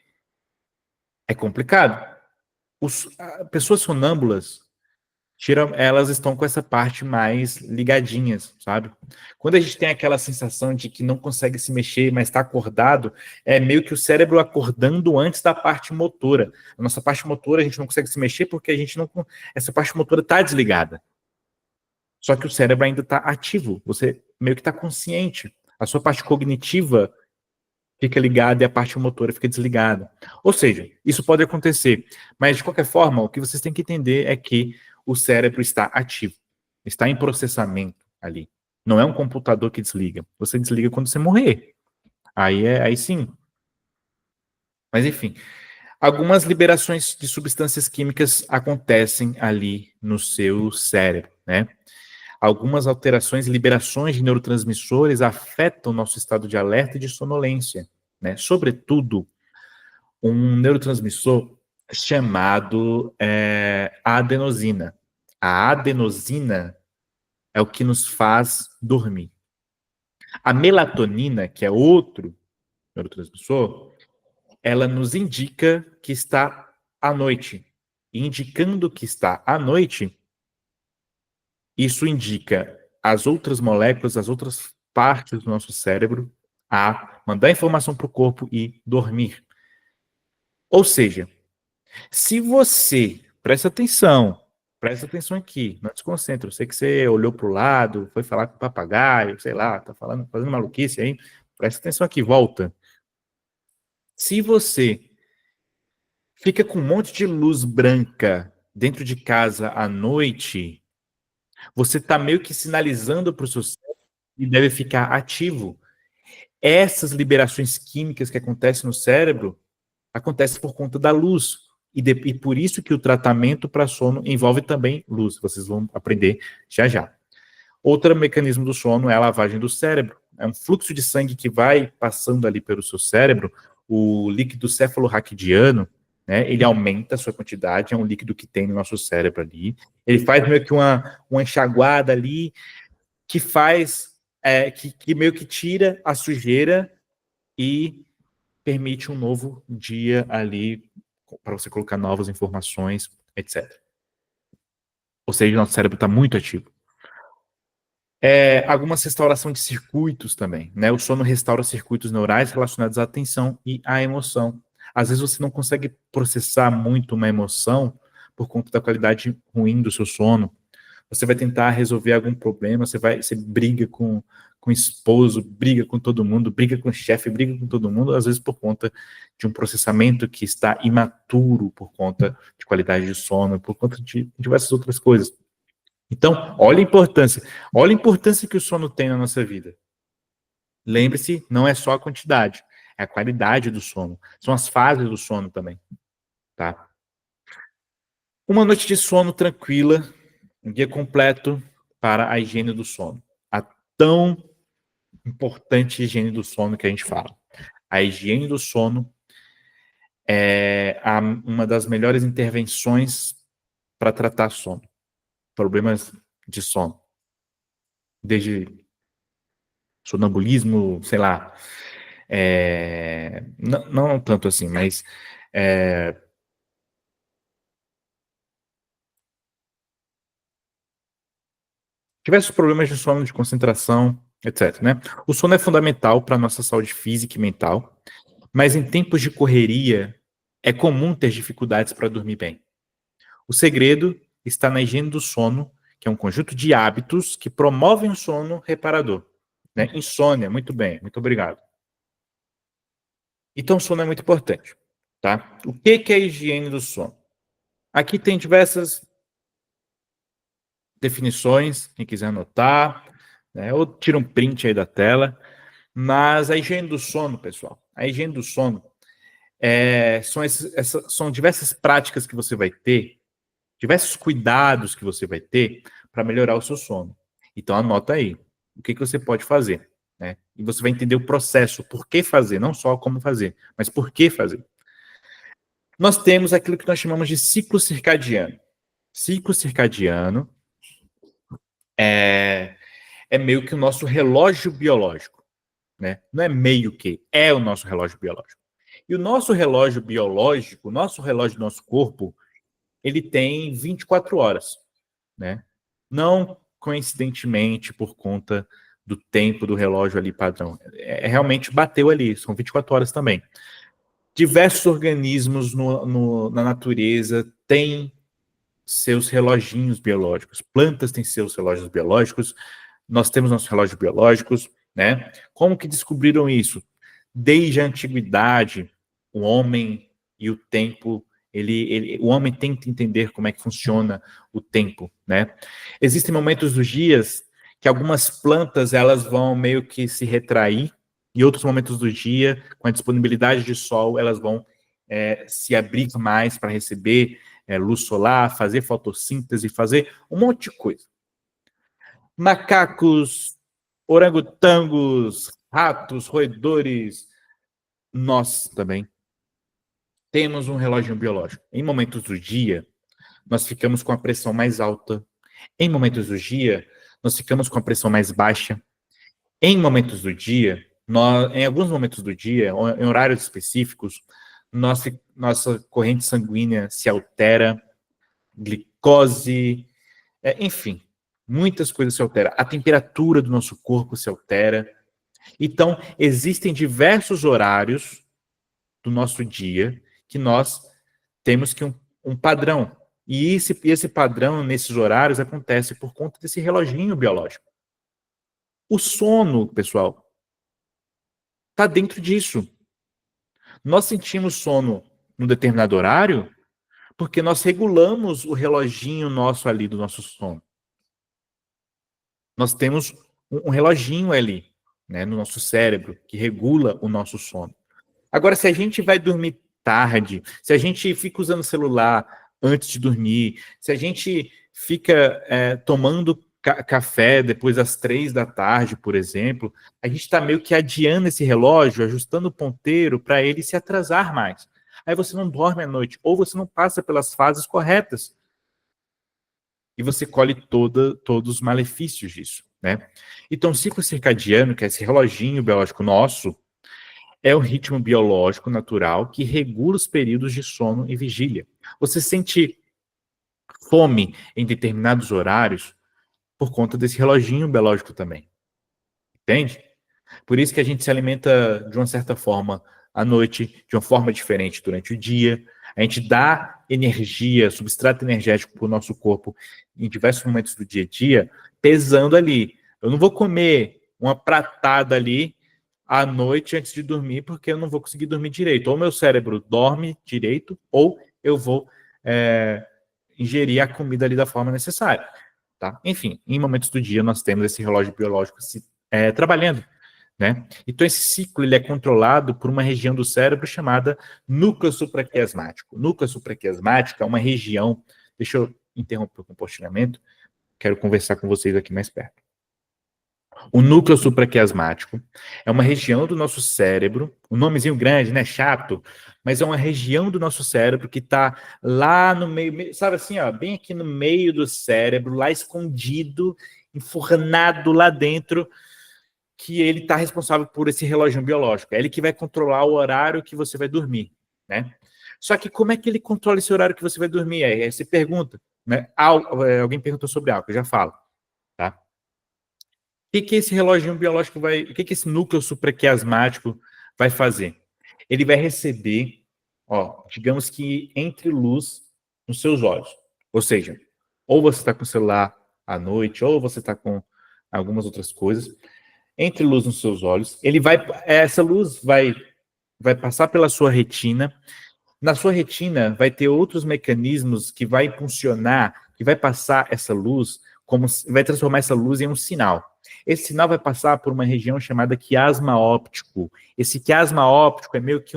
é complicado. Pessoas sonâmbulas, elas estão com essa parte mais ligadinhas, sabe? Quando a gente tem aquela sensação de que não consegue se mexer, mas está acordado, é meio que o cérebro acordando antes da parte motora. A nossa parte motora a gente não consegue se mexer porque essa parte motora está desligada. Só que o cérebro ainda está ativo, você meio que está consciente. A sua parte cognitiva fica ligada e a parte motora fica desligada. Ou seja, isso pode acontecer. Mas, de qualquer forma, o que vocês têm que entender é que o cérebro está ativo, está em processamento ali. Não é um computador que desliga. Você desliga quando você morrer. Aí sim. Mas, enfim, algumas liberações de substâncias químicas acontecem ali no seu cérebro, né? Algumas alterações e liberações de neurotransmissores afetam o nosso estado de alerta e de sonolência, né? Sobretudo, um neurotransmissor chamado adenosina. A adenosina é o que nos faz dormir. A melatonina, que é outro neurotransmissor, ela nos indica que está à noite. E indicando que está à noite, isso indica as outras moléculas, as outras partes do nosso cérebro a mandar informação para o corpo e dormir. Ou seja, se você, Presta atenção aqui, não desconcentra. Eu sei que você olhou para o lado, foi falar com o papagaio, sei lá, tá falando, fazendo maluquice aí. Presta atenção aqui, volta. Se você fica com um monte de luz branca dentro de casa à noite, você está meio que sinalizando para o seu cérebro que deve ficar ativo. Essas liberações químicas que acontecem no cérebro acontecem por conta da luz. E por isso que o tratamento para sono envolve também luz. Vocês vão aprender já já. Outro mecanismo do sono é a lavagem do cérebro. É um fluxo de sangue que vai passando ali pelo seu cérebro, o líquido cefalorraquidiano, né, ele aumenta a sua quantidade, é um líquido que tem no nosso cérebro ali. Ele faz meio que uma enxaguada ali, que faz, que meio que tira a sujeira e permite um novo dia ali, para você colocar novas informações, etc. Ou seja, o nosso cérebro está muito ativo. Algumas restauração de circuitos também, né? O sono restaura circuitos neurais relacionados à atenção e à emoção. Às vezes você não consegue processar muito uma emoção por conta da qualidade ruim do seu sono. Você vai tentar resolver algum problema, você briga com o esposo, briga com todo mundo, briga com o chefe, briga com todo mundo, às vezes por conta de um processamento que está imaturo, por conta de qualidade de sono, por conta de diversas outras coisas. Então, olha a importância que o sono tem na nossa vida. Lembre-se, não é só a quantidade, é a qualidade do sono. São as fases do sono também, tá? Uma noite de sono tranquila, um dia completo para a higiene do sono. A tão importante higiene do sono que a gente fala. A higiene do sono é uma das melhores intervenções para tratar sono, problemas de sono. Desde sonambulismo, sei lá, não tanto assim, mas diversos problemas de sono, de concentração, etc. Né? O sono é fundamental para a nossa saúde física e mental, mas em tempos de correria é comum ter dificuldades para dormir bem. O segredo está na higiene do sono, que é um conjunto de hábitos que promovem o sono reparador. Né? Insônia, muito bem, muito obrigado. Então, o sono é muito importante. Tá? O que é a higiene do sono? Aqui tem diversas definições, quem quiser anotar, né? Ou tira um print aí da tela. Mas a higiene do sono, pessoal, a higiene do sono são diversas práticas que você vai ter, diversos cuidados que você vai ter para melhorar o seu sono. Então, anota aí o que você pode fazer. Né? E você vai entender o processo, por que fazer, não só como fazer, mas por que fazer. Nós temos aquilo que nós chamamos de ciclo circadiano. Ciclo circadiano é meio que o nosso relógio biológico. Né? Não é meio que, é o nosso relógio biológico. E o nosso relógio biológico, o nosso relógio do nosso corpo, ele tem 24 horas. Né? Não coincidentemente por conta do tempo do relógio ali padrão. Realmente bateu ali, são 24 horas também. Diversos organismos na natureza têm seus reloginhos biológicos. Plantas têm seus relógios biológicos, nós temos nossos relógios biológicos, né? Como que descobriram isso? Desde a antiguidade, o homem e o tempo, o homem tenta entender como é que funciona o tempo, né? Existem momentos dos dias que algumas plantas elas vão meio que se retrair, e outros momentos do dia, com a disponibilidade de sol, elas vão se abrir mais para receber luz solar, fazer fotossíntese, fazer um monte de coisa. Macacos, orangotangos, ratos, roedores, nós também temos um relógio biológico. Em momentos do dia, nós ficamos com a pressão mais alta. Em momentos do dia, nós ficamos com a pressão mais baixa. Em momentos do dia, em alguns momentos do dia, em horários específicos, nossa corrente sanguínea se altera, glicose, enfim, muitas coisas se alteram. A temperatura do nosso corpo se altera. Então, existem diversos horários do nosso dia que nós temos que um padrão. E esse padrão nesses horários acontece por conta desse reloginho biológico. O sono, pessoal, está dentro disso. Nós sentimos sono num determinado horário porque nós regulamos o reloginho nosso ali do nosso sono. Nós temos um reloginho ali, né, no nosso cérebro, que regula o nosso sono. Agora, se a gente vai dormir tarde, se a gente fica usando o celular antes de dormir, se a gente fica tomando café depois das 3 da tarde, por exemplo, a gente está meio que adiando esse relógio, ajustando o ponteiro para ele se atrasar mais. Aí você não dorme à noite, ou você não passa pelas fases corretas. E você colhe todos os malefícios disso, né? Então, o ciclo circadiano, que é esse reloginho biológico nosso, é o ritmo biológico natural que regula os períodos de sono e vigília. Você sente fome em determinados horários por conta desse reloginho biológico também, entende? Por isso que a gente se alimenta de uma certa forma à noite, de uma forma diferente durante o dia. A gente dá energia, substrato energético para o nosso corpo em diversos momentos do dia a dia, pesando ali. Eu não vou comer uma pratada ali à noite antes de dormir, porque eu não vou conseguir dormir direito. Ou meu cérebro dorme direito, ou eu vou ingerir a comida ali da forma necessária. Tá? Enfim, em momentos do dia nós temos esse relógio biológico trabalhando. Né? Então, esse ciclo ele é controlado por uma região do cérebro chamada núcleo supraquiasmático. O núcleo supraquiasmático é uma região. Deixa eu interromper o compartilhamento. Quero conversar com vocês aqui mais perto. O núcleo supraquiasmático é uma região do nosso cérebro, um nomezinho grande, né? Chato, mas é uma região do nosso cérebro que está lá no meio, sabe assim, ó, bem aqui no meio do cérebro, lá escondido, enfurnado lá dentro, que ele está responsável por esse relógio biológico. É ele que vai controlar o horário que você vai dormir, né? Só que como é que ele controla esse horário que você vai dormir? Aí você pergunta, né? Alguém perguntou sobre álcool, eu já falo, tá? O que esse relógio biológico vai... O que esse núcleo supraquiasmático vai fazer? Ele vai receber, ó, digamos que entre luz nos seus olhos. Ou seja, ou você está com o celular à noite, ou você está com algumas outras coisas, entre luz nos seus olhos, essa luz vai passar pela sua retina. Na sua retina vai ter outros mecanismos que vai funcionar, que vai passar essa luz, vai transformar essa luz em um sinal. Esse sinal vai passar por uma região chamada quiasma óptico. Esse quiasma óptico é meio que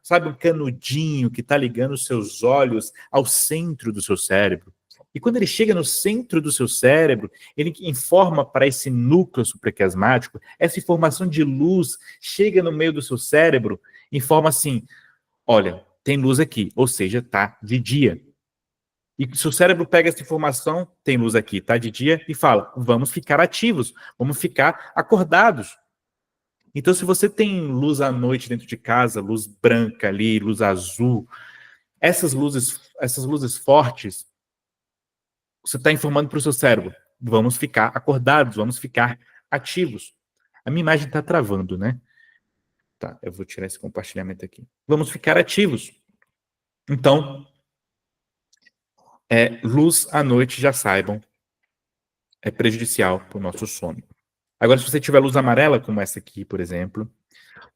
sabe, um canudinho que está ligando os seus olhos ao centro do seu cérebro. E quando ele chega no centro do seu cérebro, ele informa para esse núcleo supraquiasmático, essa informação de luz chega no meio do seu cérebro, informa assim, olha, tem luz aqui, ou seja, tá de dia. E se o cérebro pega essa informação, tem luz aqui, tá de dia, e fala, vamos ficar ativos, vamos ficar acordados. Então, se você tem luz à noite dentro de casa, luz branca ali, luz azul, essas luzes fortes, você está informando para o seu cérebro, vamos ficar acordados, vamos ficar ativos. A minha imagem está travando, né? Tá, eu vou tirar esse compartilhamento aqui. Vamos ficar ativos. Então, luz à noite, já saibam, é prejudicial para o nosso sono. Agora, se você tiver luz amarela, como essa aqui, por exemplo,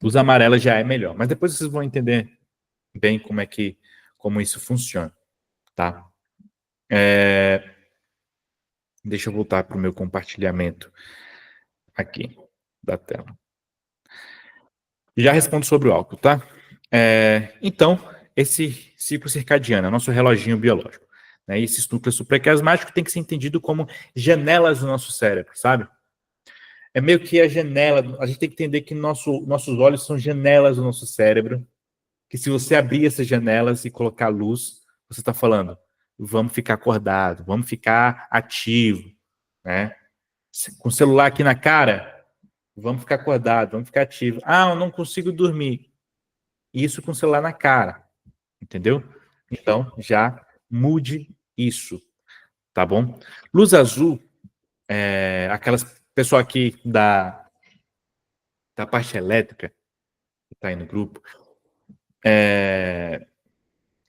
luz amarela já é melhor. Mas depois vocês vão entender bem como isso funciona, tá? Deixa eu voltar para o meu compartilhamento aqui da tela. Já respondo sobre o álcool, tá? Então, esse ciclo circadiano é o nosso reloginho biológico. Né? E esses núcleos supraquiasmáticos têm que ser entendido como janelas do nosso cérebro, sabe? É meio que a janela, a gente tem que entender que nossos olhos são janelas do nosso cérebro, que se você abrir essas janelas e colocar luz, você está falando, vamos ficar acordado, vamos ficar ativo, né? Com o celular aqui na cara, vamos ficar acordado, vamos ficar ativo. Ah, eu não consigo dormir. Isso com o celular na cara, entendeu? Então, já mude isso, tá bom? Luz azul, aquelas pessoal aqui da parte elétrica, que está aí no grupo,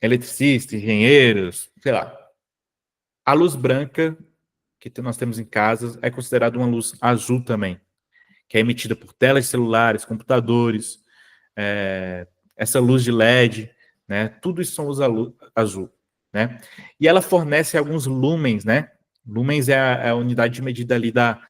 eletricistas, engenheiros, sei lá, A luz branca que nós temos em casa é considerada uma luz azul também, que é emitida por telas de celulares, computadores, essa luz de LED, né? Tudo isso são luz azul, né? E ela fornece alguns lumens, né? Lumens é a unidade de medida ali da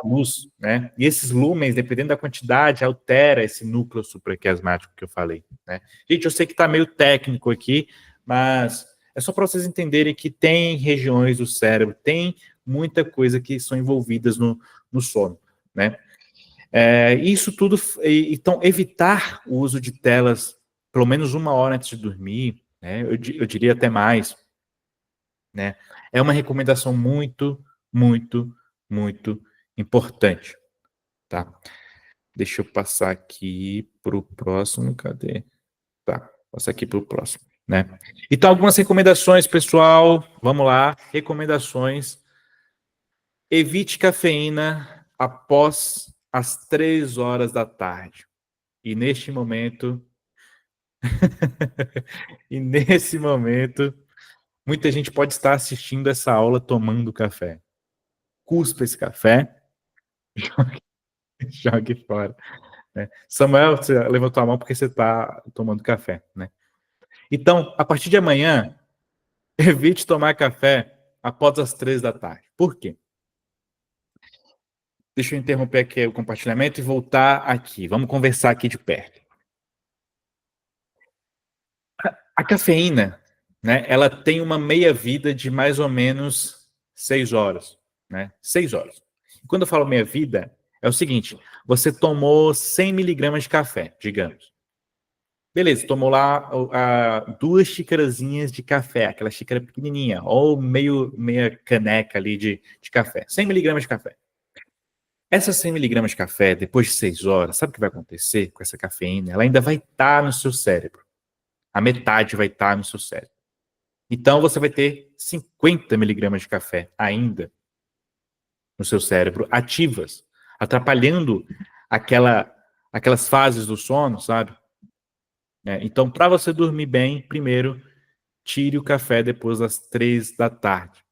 luz, né? E esses lumens, dependendo da quantidade, altera esse núcleo supraquiasmático que eu falei, né? Gente, eu sei que está meio técnico aqui, mas é só para vocês entenderem que tem regiões do cérebro, tem muita coisa que são envolvidas no sono, né? Isso tudo, então, evitar o uso de telas pelo menos 1 hora antes de dormir, né? Eu diria até mais, né? É uma recomendação muito, muito, muito importante, tá? Deixa eu passar aqui para o próximo, cadê? Tá, passar aqui para o próximo, né? Então, algumas recomendações, pessoal, vamos lá, recomendações. Evite cafeína após as 3 horas da tarde. E neste momento, muita gente pode estar assistindo essa aula tomando café. Cuspa esse café, jogue fora. Né? Samuel, você levantou a mão porque você está tomando café, né? Então, a partir de amanhã, evite tomar café após as 3 da tarde. Por quê? Deixa eu interromper aqui o compartilhamento e voltar aqui. Vamos conversar aqui de perto. A cafeína, né, ela tem uma meia-vida de mais ou menos 6 horas, né? 6 horas. Quando eu falo meia-vida, é o seguinte, você tomou 100 miligramas de café, digamos. Beleza, tomou lá 2 xicarazinhas de café, aquela xícara pequenininha, ou meia caneca ali de café. 100 miligramas de café. Essas 100 miligramas de café, depois de 6 horas, sabe o que vai acontecer com essa cafeína? Ela ainda vai estar no seu cérebro. A metade vai estar no seu cérebro. Então, você vai ter 50 miligramas de café ainda no seu cérebro ativas, atrapalhando aquelas fases do sono, sabe? Então, para você dormir bem, primeiro, tire o café depois das 3 da tarde.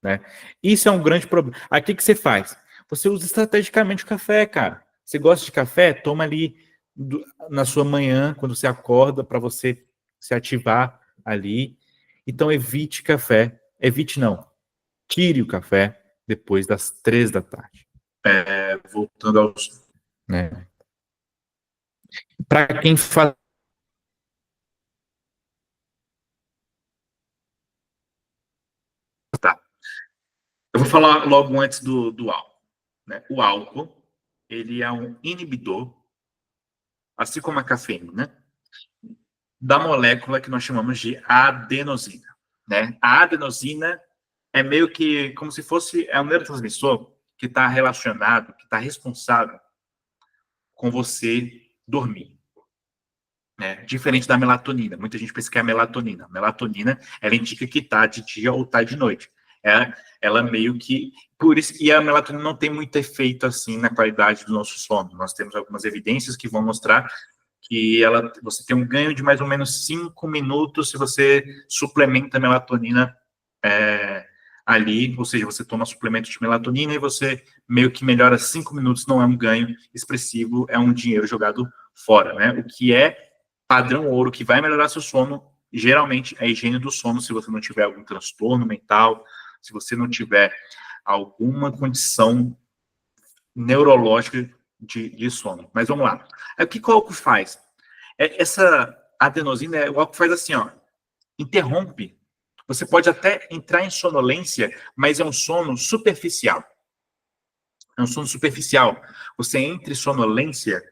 Né? Isso é um grande problema. Aí, o que você faz? Você usa estrategicamente o café, cara. Você gosta de café? Toma ali na sua manhã, quando você acorda, para você se ativar ali. Então, evite café. Evite não. Tire o café depois das 3 da tarde. Voltando aos... Né? Para quem faz... Tá. Eu vou falar logo antes do álcool. Né? O álcool, ele é um inibidor, assim como a cafeína, da molécula que nós chamamos de adenosina. Né? A adenosina é meio que como se fosse um neurotransmissor que está relacionado, que está responsável com você dormir. Né? Diferente da melatonina. Muita gente pensa que é a melatonina. A melatonina, ela indica que está de dia ou está de noite. Ela meio que... Por isso, e a melatonina não tem muito efeito assim na qualidade do nosso sono. Nós temos algumas evidências que vão mostrar que você tem um ganho de mais ou menos 5 minutos se você suplementa a melatonina ali, ou seja, você toma suplemento de melatonina e você meio que melhora 5 minutos, não é um ganho expressivo, é um dinheiro jogado fora, né? O que é padrão ouro, que vai melhorar seu sono, geralmente é a higiene do sono, se você não tiver algum transtorno mental, se você não tiver alguma condição neurológica de sono. Mas vamos lá. Aí, o que o álcool faz? Essa adenosina, o álcool faz assim, ó, interrompe. Você pode até entrar em sonolência, mas é um sono superficial. É um sono superficial. Você entra em sonolência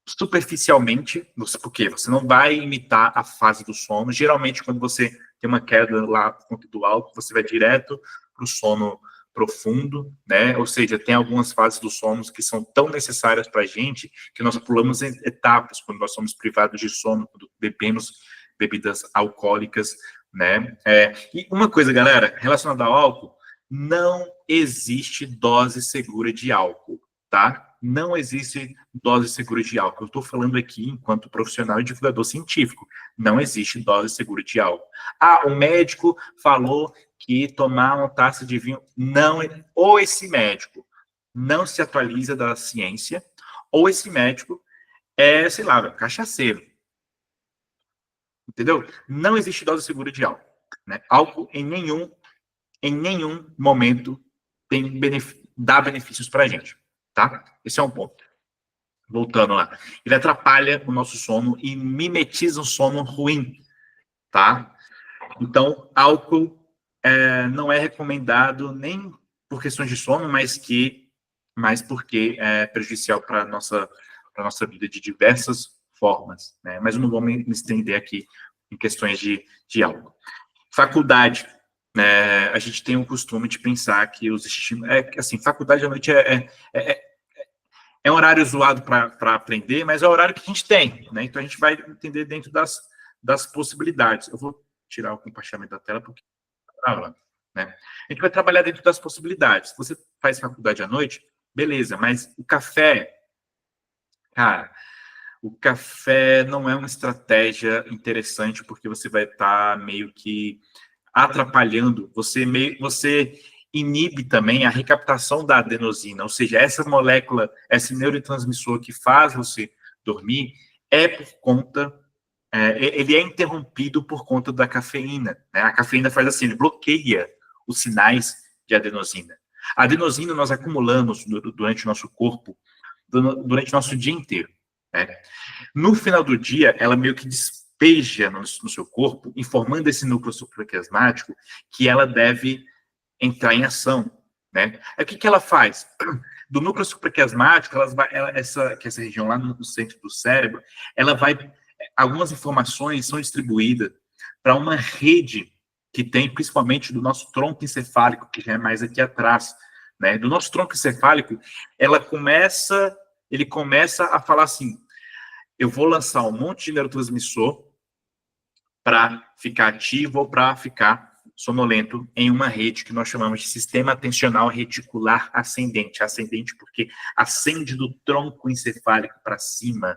superficialmente, porque você não vai imitar a fase do sono. Geralmente, quando você tem uma queda lá por conta do álcool, você vai direto para o sono profundo, né? Ou seja, tem algumas fases do sono que são tão necessárias para a gente que nós pulamos etapas quando nós somos privados de sono, quando bebemos bebidas alcoólicas, né? E uma coisa, galera, relacionada ao álcool, não existe dose segura de álcool, tá? não existe dose segura de álcool. Eu estou falando aqui enquanto profissional e divulgador científico. Não existe dose segura de álcool. Ah, o médico falou que tomar uma taça de vinho não... Ou esse médico não se atualiza da ciência, ou esse médico é, sei lá, cachaceiro. Entendeu? Não existe dose segura de álcool. Né? Álcool em nenhum momento dá benefícios para a gente. Tá? Esse é um ponto. Voltando lá. Ele atrapalha o nosso sono e mimetiza um sono ruim. Tá? Então, álcool não é recomendado nem por questões de sono, mas porque é prejudicial para a nossa vida de diversas formas. Né? Mas eu não vou me estender aqui em questões de álcool. Faculdade. A gente tem o costume de pensar que os estímulos... assim, faculdade à noite é um horário zoado para aprender, mas é o horário que a gente tem. Né? Então, a gente vai entender dentro das possibilidades. Eu vou tirar o compartilhamento da tela, porque aula, né? A gente vai trabalhar dentro das possibilidades. Se você faz faculdade à noite, beleza, mas o café, cara, o café não é uma estratégia interessante, porque você vai estar meio que atrapalhando, você inibe também a recaptação da adenosina, ou seja, essa molécula, esse neurotransmissor que faz você dormir, ele é interrompido por conta da cafeína. Né? A cafeína faz assim, ele bloqueia os sinais de adenosina. A adenosina nós acumulamos durante o nosso corpo, durante o nosso dia inteiro. Né? No final do dia, ela meio que despeja no seu corpo, informando esse núcleo supraquiasmático que ela deve entrar em ação. Né? Aí, o que ela faz? Do núcleo supraquiasmático, essa região lá no centro do cérebro, algumas informações são distribuídas para uma rede que tem, principalmente do nosso tronco encefálico, que já é mais aqui atrás. Né? Do nosso tronco encefálico, ele começa a falar assim, eu vou lançar um monte de neurotransmissor para ficar ativo ou para ficar sonolento em uma rede que nós chamamos de sistema atencional reticular ascendente. Ascendente porque ascende do tronco encefálico para cima,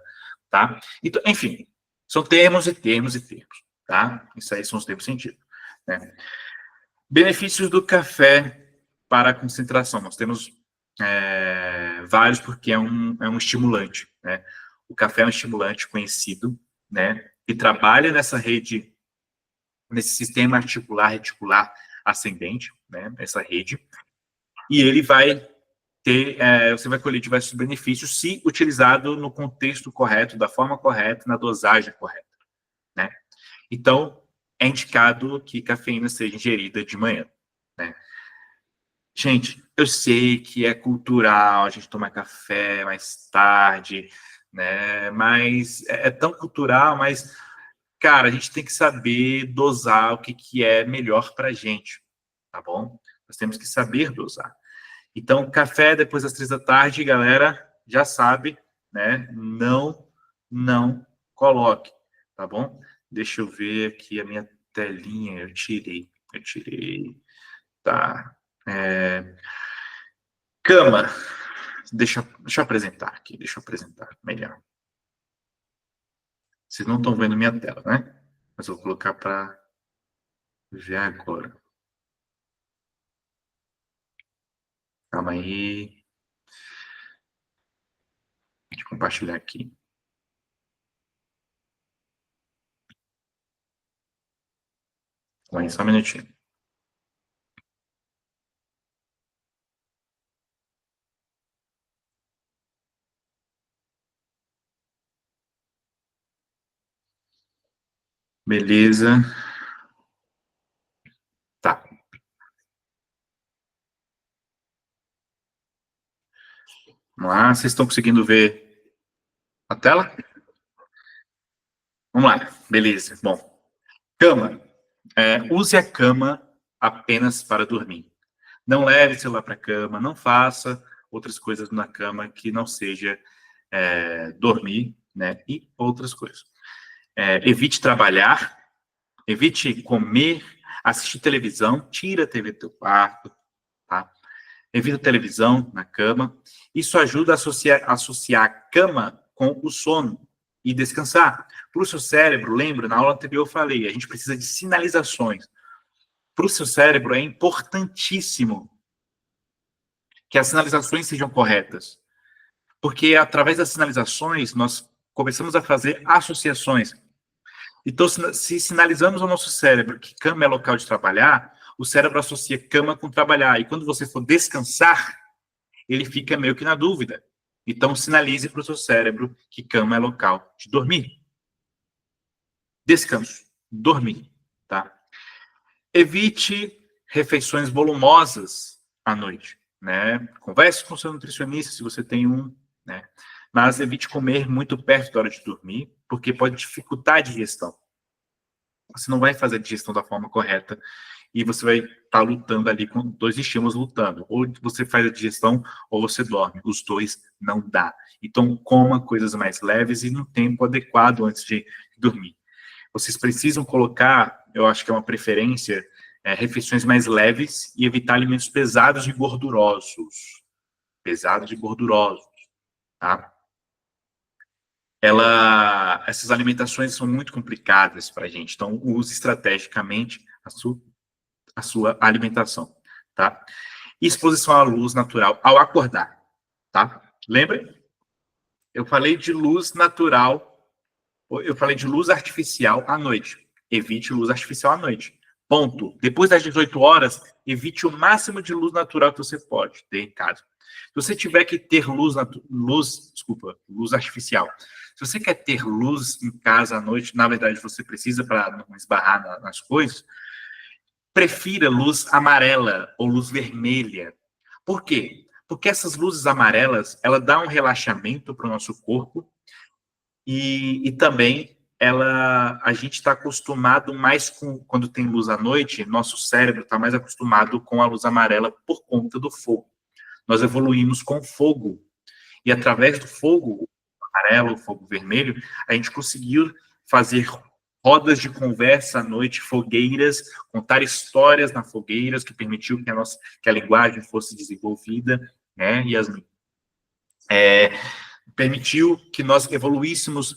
tá? Então, enfim, são termos e termos e termos, tá? Isso aí são os termos científicos. Né? Benefícios do café para a concentração. Nós temos vários, porque é um estimulante, né? O café é um estimulante conhecido, né? E trabalha nessa rede, nesse sistema articular reticular ascendente, né? Essa rede. E ele vai você vai colher diversos benefícios se utilizado no contexto correto, da forma correta, na dosagem correta, né? Então, é indicado que cafeína seja ingerida de manhã, né? Gente, eu sei que é cultural a gente tomar café mais tarde, né? Mas é tão cultural, mas, cara, a gente tem que saber dosar o que é melhor para a gente, tá bom? Nós temos que saber dosar. Então, café depois das 3 da tarde, galera, já sabe, né? Não coloque, tá bom? Deixa eu ver aqui a minha telinha, eu tirei, tá? Cama, deixa eu apresentar aqui, melhor. Vocês não estão vendo minha tela, né? Mas eu vou colocar para ver agora. Calma aí. Deixa eu compartilhar aqui. Calma aí, só um minutinho. Beleza. Tá. Vamos lá, vocês estão conseguindo ver a tela? Vamos lá, beleza. Bom, cama. Use a cama apenas para dormir. Não leve celular para a cama, não faça outras coisas na cama que não seja dormir, né? E outras coisas. Evite trabalhar, evite comer, assistir televisão, tira a TV do teu quarto, tá? Evita televisão na cama. Isso ajuda a associar a cama com o sono e descansar. Para o seu cérebro, lembra, na aula anterior eu falei, a gente precisa de sinalizações. Para o seu cérebro é importantíssimo que as sinalizações sejam corretas. Porque através das sinalizações, nós começamos a fazer associações. Então, se sinalizamos ao nosso cérebro que cama é local de trabalhar, o cérebro associa cama com trabalhar. E quando você for descansar, ele fica meio que na dúvida. Então, sinalize para o seu cérebro que cama é local de dormir. Descanso. Dormir. Tá? Evite refeições volumosas à noite. Né? Converse com o seu nutricionista, se você tem um. Né? Mas evite comer muito perto da hora de dormir, porque pode dificultar a digestão. Você não vai fazer a digestão da forma correta e você vai estar lutando ali com dois estímulos lutando. Ou você faz a digestão ou você dorme. Os dois não dá. Então, coma coisas mais leves e no tempo adequado antes de dormir. Vocês precisam colocar, eu acho que é uma preferência, refeições mais leves e evitar alimentos pesados e gordurosos. Pesados e gordurosos, tá? Essas alimentações são muito complicadas para a gente, então use estrategicamente a sua alimentação, tá? Exposição à luz natural ao acordar, tá? Lembra? Eu falei de luz natural, eu falei de luz artificial à noite. Evite luz artificial à noite. Ponto. Depois das 18 horas, evite o máximo de luz natural que você pode ter em casa. Se você tiver que ter luz artificial, se você quer ter luz em casa à noite, na verdade você precisa para não esbarrar nas coisas, prefira luz amarela ou luz vermelha. Por quê? Porque essas luzes amarelas, ela dá um relaxamento para o nosso corpo e também a gente está acostumado mais quando tem luz à noite, nosso cérebro está mais acostumado com a luz amarela por conta do fogo. Nós evoluímos com fogo. E através do fogo amarelo, o fogo vermelho, a gente conseguiu fazer rodas de conversa à noite, fogueiras, contar histórias na fogueiras, que permitiu que a linguagem fosse desenvolvida, né, Yasmin? Permitiu que nós evoluíssemos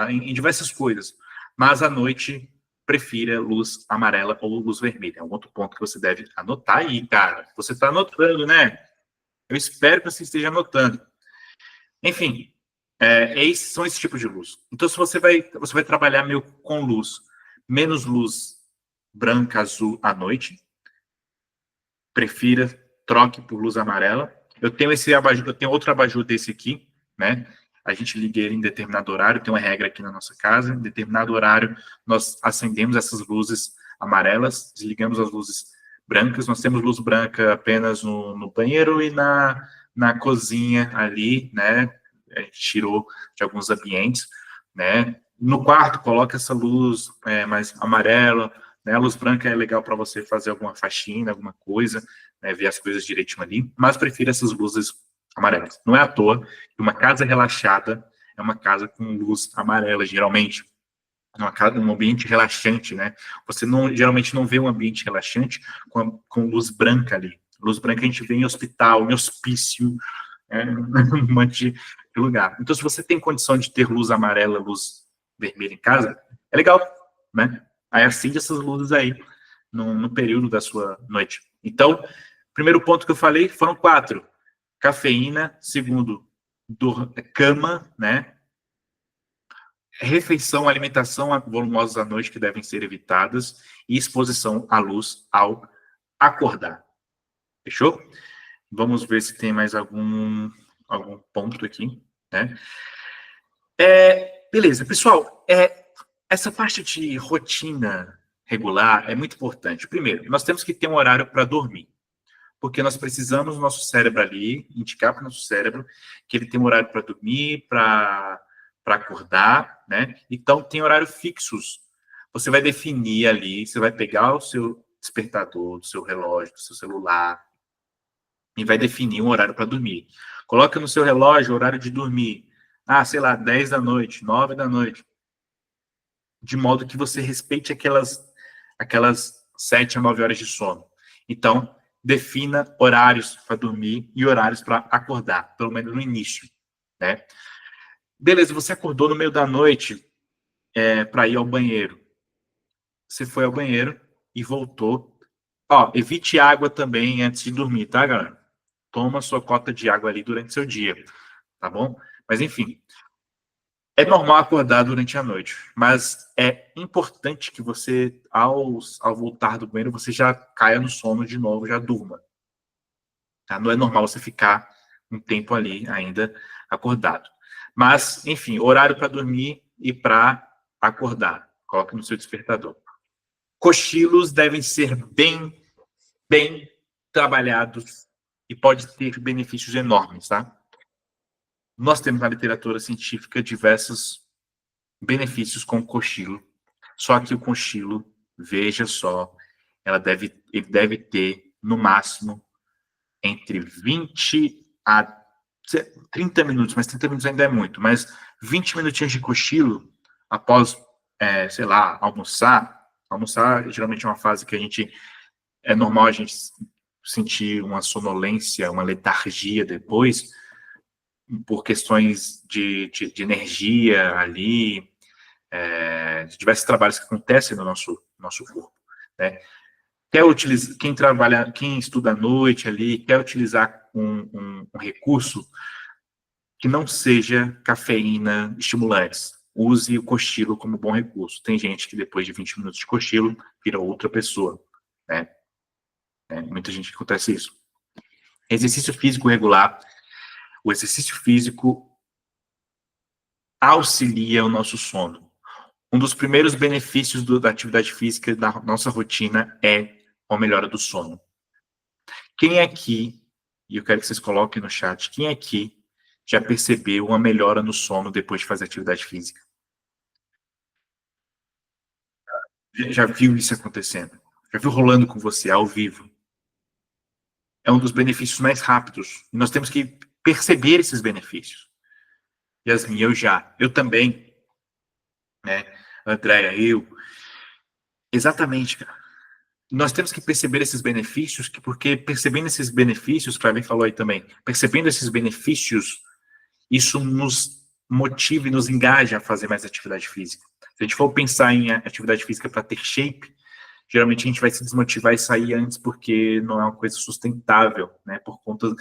em diversas coisas. Mas à noite, prefira luz amarela ou luz vermelha. É um outro ponto que você deve anotar aí, cara. Você está anotando, né? Eu espero que você esteja anotando. Enfim, são esse tipo de luz. Então, se você vai trabalhar meio com luz, menos luz branca, azul à noite, prefira, troque por luz amarela. Eu tenho outro abajur desse aqui, né? A gente liga ele em determinado horário, tem uma regra aqui na nossa casa, em determinado horário nós acendemos essas luzes amarelas, desligamos as luzes brancas, nós temos luz branca apenas no banheiro e na cozinha ali, né? A gente tirou de alguns ambientes, né? No quarto, coloca essa luz mais amarela, né? A luz branca é legal para você fazer alguma faxina, alguma coisa, né? Ver as coisas direitinho ali, mas prefiro essas luzes amarelas. Não é à toa que uma casa relaxada é uma casa com luz amarela, geralmente. Um ambiente relaxante, né? Você geralmente não vê um ambiente relaxante com luz branca ali. Luz branca a gente vê em hospital, em hospício, um monte de lugar. Então, se você tem condição de ter luz amarela, luz vermelha em casa, é legal, né? Aí acende essas luzes aí no período da sua noite. Então, primeiro ponto que eu falei foram 4. Cafeína. Segundo, cama, né? Refeição, alimentação volumosas à noite que devem ser evitadas e exposição à luz ao acordar. Fechou? Vamos ver se tem mais algum ponto aqui, né? Beleza, pessoal, essa parte de rotina regular é muito importante. Primeiro, nós temos que ter um horário para dormir, porque nós precisamos do nosso cérebro ali, indicar para o nosso cérebro que ele tem um horário para dormir, para acordar, né? Então, tem horários fixos. Você vai definir ali, você vai pegar o seu despertador, do seu relógio, do seu celular, e vai definir um horário para dormir. Coloca no seu relógio o horário de dormir. Sei lá, 10 da noite, 9 da noite. De modo que você respeite aquelas 7 a 9 horas de sono. Então, defina horários para dormir e horários para acordar, pelo menos no início, né? Beleza, você acordou no meio da noite para ir ao banheiro. Você foi ao banheiro e voltou. Ó, evite água também antes de dormir, tá, galera? Toma sua cota de água ali durante seu dia, tá bom? Mas, enfim, é normal acordar durante a noite, mas é importante que você, ao voltar do banheiro, você já caia no sono de novo, já durma. Tá? Não é normal você ficar um tempo ali ainda acordado. Mas, enfim, horário para dormir e para acordar. Coloque no seu despertador. Cochilos devem ser bem trabalhados e pode ter benefícios enormes, tá? Nós temos na literatura científica diversos benefícios com o cochilo. Só que o cochilo, veja só, ele deve ter, no máximo, entre 20 a 30 minutos, mas 30 minutos ainda é muito, mas 20 minutinhos de cochilo após, sei lá, almoçar. Almoçar geralmente é uma fase que é normal a gente sentir uma sonolência, uma letargia depois, por questões de energia ali, de diversos trabalhos que acontecem no nosso corpo, né? Quem estuda à noite ali, quer utilizar um recurso que não seja cafeína estimulantes. Use o cochilo como bom recurso. Tem gente que depois de 20 minutos de cochilo vira outra pessoa, né? Muita gente que acontece isso. Exercício físico regular. O exercício físico auxilia o nosso sono. Um dos primeiros benefícios da atividade física da nossa rotina é a melhora do sono. Quem aqui, e eu quero que vocês coloquem no chat, quem aqui já percebeu uma melhora no sono depois de fazer atividade física? Já viu isso acontecendo? Já viu rolando com você ao vivo? É um dos benefícios mais rápidos. E nós temos que perceber esses benefícios. Yasmin, eu também, né? Andréia, exatamente, cara. Nós temos que perceber esses benefícios, porque percebendo esses benefícios, Cleber falou aí também, percebendo esses benefícios, isso nos motiva e nos engaja a fazer mais atividade física. Se a gente for pensar em atividade física para ter shape, geralmente a gente vai se desmotivar e sair antes porque não é uma coisa sustentável, né? Por conta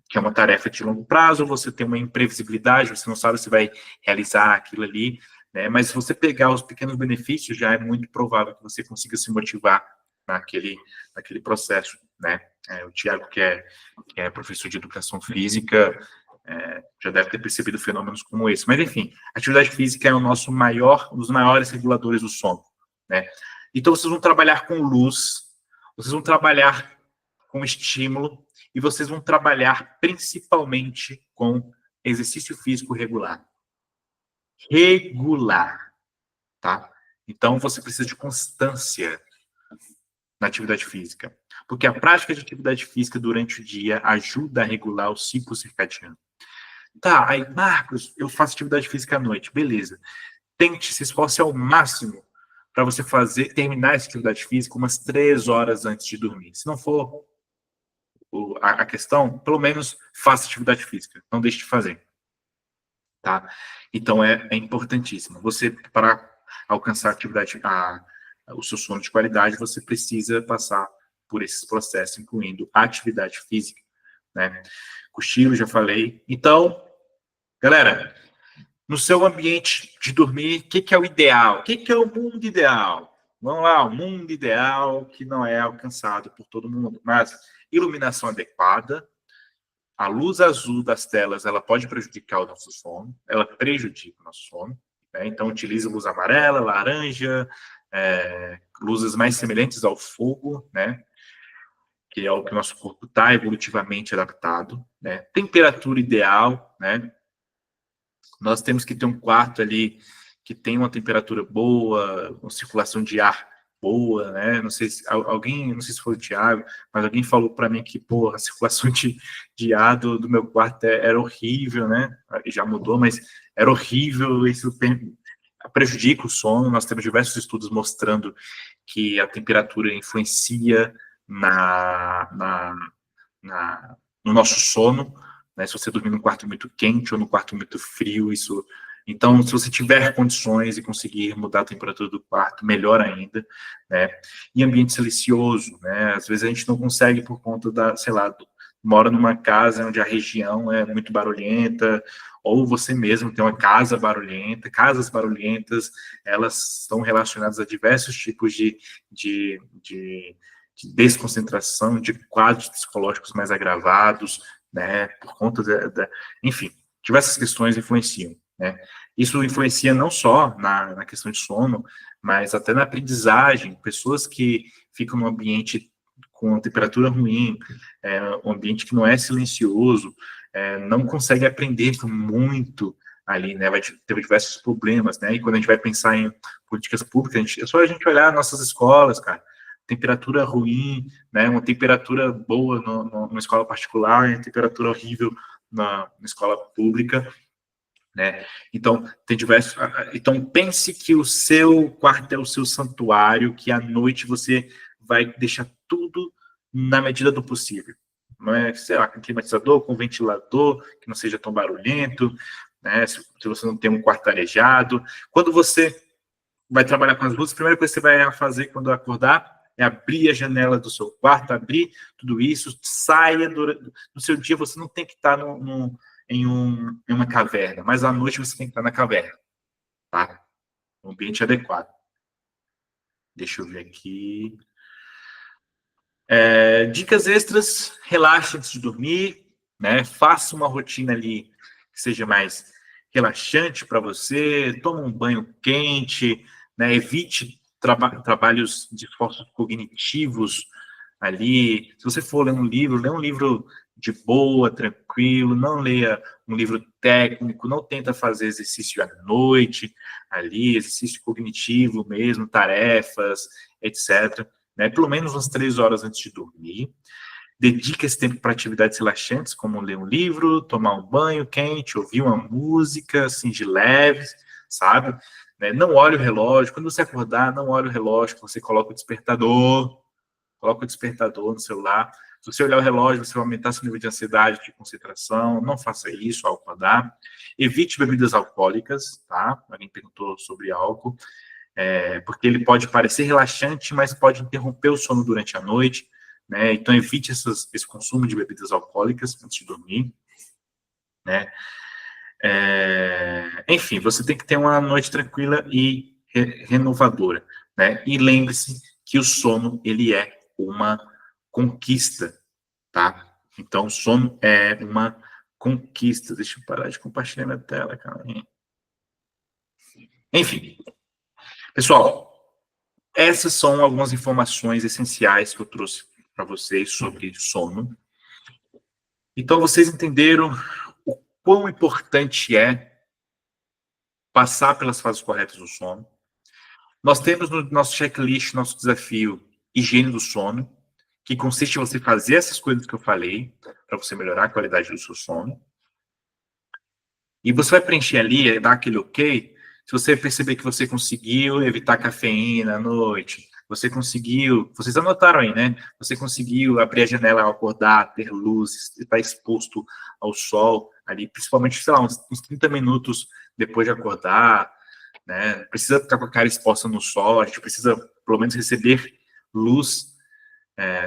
que é uma tarefa de longo prazo, você tem uma imprevisibilidade, você não sabe se vai realizar aquilo ali, né? Mas se você pegar os pequenos benefícios, já é muito provável que você consiga se motivar naquele processo, né? O Tiago, que é professor de educação física, já deve ter percebido fenômenos como esse. Mas, enfim, a atividade física é um dos maiores reguladores do sono, né? Então, vocês vão trabalhar com luz, vocês vão trabalhar com estímulo e vocês vão trabalhar principalmente com exercício físico regular. Regular, tá? Então, você precisa de constância na atividade física, porque a prática de atividade física durante o dia ajuda a regular o ciclo circadiano. Tá, aí, Marcos, eu faço atividade física à noite, beleza. Tente se esforce ao máximo para você terminar essa atividade física umas 3 horas antes de dormir. Se não for a questão, pelo menos faça atividade física, não deixe de fazer. Tá? Então, é importantíssimo. Você, para alcançar o seu sono de qualidade, você precisa passar por esses processos, incluindo a atividade física, né? Cochilo, já falei. Então, galera, no seu ambiente de dormir, o que é o ideal? O que é o mundo ideal? Vamos lá, o mundo ideal que não é alcançado por todo mundo, mas iluminação adequada, a luz azul das telas, ela pode prejudicar o nosso sono, ela prejudica o nosso sono, né? Então utilize luz amarela, laranja, luzes mais semelhantes ao fogo, né? Que é o que o nosso corpo está evolutivamente adaptado, né? Temperatura ideal, né? Nós temos que ter um quarto ali que tem uma temperatura boa, uma circulação de ar boa, né? Não sei se não sei se foi o Thiago, mas alguém falou para mim que, pô, a circulação de ar do meu quarto era horrível, né? Já mudou, mas era horrível, isso prejudica o sono. Nós temos diversos estudos mostrando que a temperatura influencia na, na, no nosso sono, né? Se você dormir num quarto muito quente ou num quarto muito frio, isso... Então, se você tiver condições e conseguir mudar a temperatura do quarto, melhor ainda, né? E ambiente silencioso, né? Às vezes a gente não consegue por conta da, sei lá, mora numa casa onde a região é muito barulhenta, ou você mesmo tem uma casa barulhenta. Casas barulhentas, elas estão relacionadas a diversos tipos de, de, de desconcentração, de quadros psicológicos mais agravados, né, por conta enfim, diversas questões influenciam, né. Isso influencia não só na questão de sono, mas até na aprendizagem. Pessoas que ficam num ambiente com temperatura ruim, um ambiente que não é silencioso, não consegue aprender muito ali, né, vai ter diversos problemas, né, e quando a gente vai pensar em políticas públicas, é só a gente olhar nossas escolas, cara, temperatura ruim, né, uma temperatura boa numa escola particular, e temperatura horrível na escola pública, né? Então, tem diversos. Então, pense que o seu quarto é o seu santuário, que à noite você vai deixar tudo na medida do possível. Não é, sei lá, com climatizador, com ventilador, que não seja tão barulhento, né? Se você não tem um quarto arejado. Quando você vai trabalhar com as luzes, a primeira coisa que você vai fazer quando acordar é abrir a janela do seu quarto, abrir tudo isso, saia no seu dia, você não tem que estar em uma caverna, mas à noite você tem que estar na caverna, tá? Um ambiente adequado. Deixa eu ver aqui. Dicas extras, relaxe antes de dormir, né? Faça uma rotina ali que seja mais relaxante para você, toma um banho quente, né? Evite trabalhos de esforços cognitivos ali. Se você for ler um livro, lê um livro de boa, tranquilo, não leia um livro técnico, não tenta fazer exercício à noite, ali, exercício cognitivo mesmo, tarefas, etc., né? Pelo menos umas 3 horas antes de dormir. Dedique esse tempo para atividades relaxantes, como ler um livro, tomar um banho quente, ouvir uma música, assim, de leves, sabe? Né? Não olhe o relógio. Quando você acordar, não olhe o relógio, você coloca o despertador. Coloca o despertador no celular. Se você olhar o relógio, você vai aumentar seu nível de ansiedade, de concentração. Não faça isso ao acordar. Evite bebidas alcoólicas, tá? Alguém perguntou sobre álcool. Porque ele pode parecer relaxante, mas pode interromper o sono durante a noite, né? Então, evite esse consumo de bebidas alcoólicas antes de dormir, né? Enfim, você tem que ter uma noite tranquila e renovadora, né? E lembre-se que o sono, ele é uma conquista, tá? Então, o sono é uma conquista. Deixa eu parar de compartilhar minha tela, cara. Enfim, pessoal, essas são algumas informações essenciais que eu trouxe para vocês sobre sono. Então, vocês entenderam o quão importante é passar pelas fases corretas do sono. Nós temos no nosso checklist, nosso desafio, higiene do sono, que consiste em você fazer essas coisas que eu falei, para você melhorar a qualidade do seu sono. E você vai preencher ali, dar aquele ok, se você perceber que você conseguiu evitar cafeína à noite, você conseguiu, vocês anotaram aí, né? Você conseguiu abrir a janela ao acordar, ter luz, estar exposto ao sol ali, principalmente, sei lá, uns 30 minutos depois de acordar, né? Precisa ficar com a cara exposta no sol, a gente precisa, pelo menos, receber luz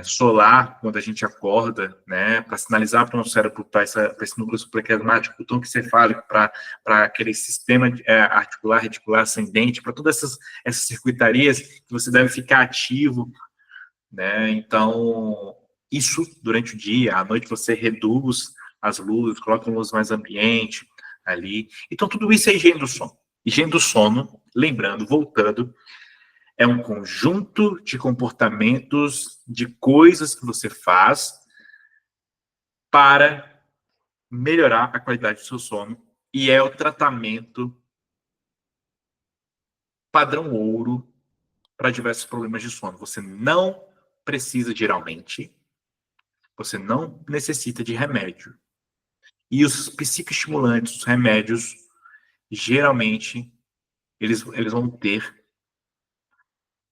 solar quando a gente acorda, né, para sinalizar para o nosso cérebro, para esse núcleo supraquiasmático, o tom encefálico, para aquele sistema articular, reticular ascendente, para todas essas circuitarias que você deve ficar ativo, né, então, isso durante o dia, à noite você reduz as luzes, coloca uma luz mais ambiente ali, então tudo isso é higiene do sono. Higiene do sono, lembrando, voltando, é um conjunto de comportamentos, de coisas que você faz para melhorar a qualidade do seu sono. E é o tratamento padrão ouro para diversos problemas de sono. Você não precisa, geralmente, você não necessita de remédio. E os psicoestimulantes, os remédios, geralmente, eles vão ter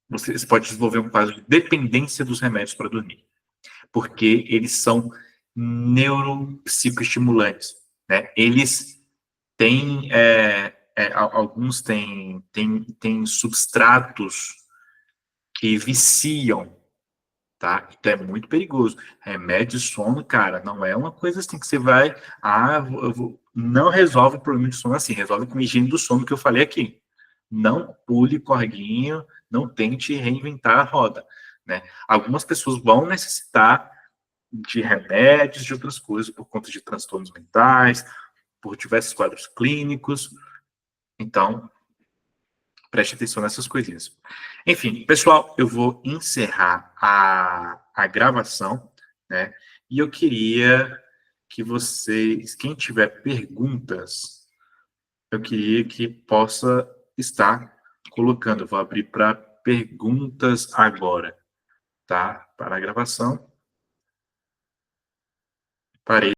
você pode desenvolver um quadro de dependência dos remédios para dormir, porque eles são neuropsicoestimulantes, né? Eles têm, alguns têm substratos que viciam, tá? Então é muito perigoso. Remédio de sono, cara, não é uma coisa assim que você vai, não resolve o problema de sono assim, resolve com higiene do sono que eu falei aqui. Não pule corguinho, não tente reinventar a roda, né? Algumas pessoas vão necessitar de remédios, de outras coisas, por conta de transtornos mentais, por diversos quadros clínicos. Então, preste atenção nessas coisinhas. Enfim, pessoal, eu vou encerrar a gravação, né? E eu queria que vocês, quem tiver perguntas, eu queria que possa estar colocando. Eu vou abrir para perguntas agora, tá? Para a gravação. Parei.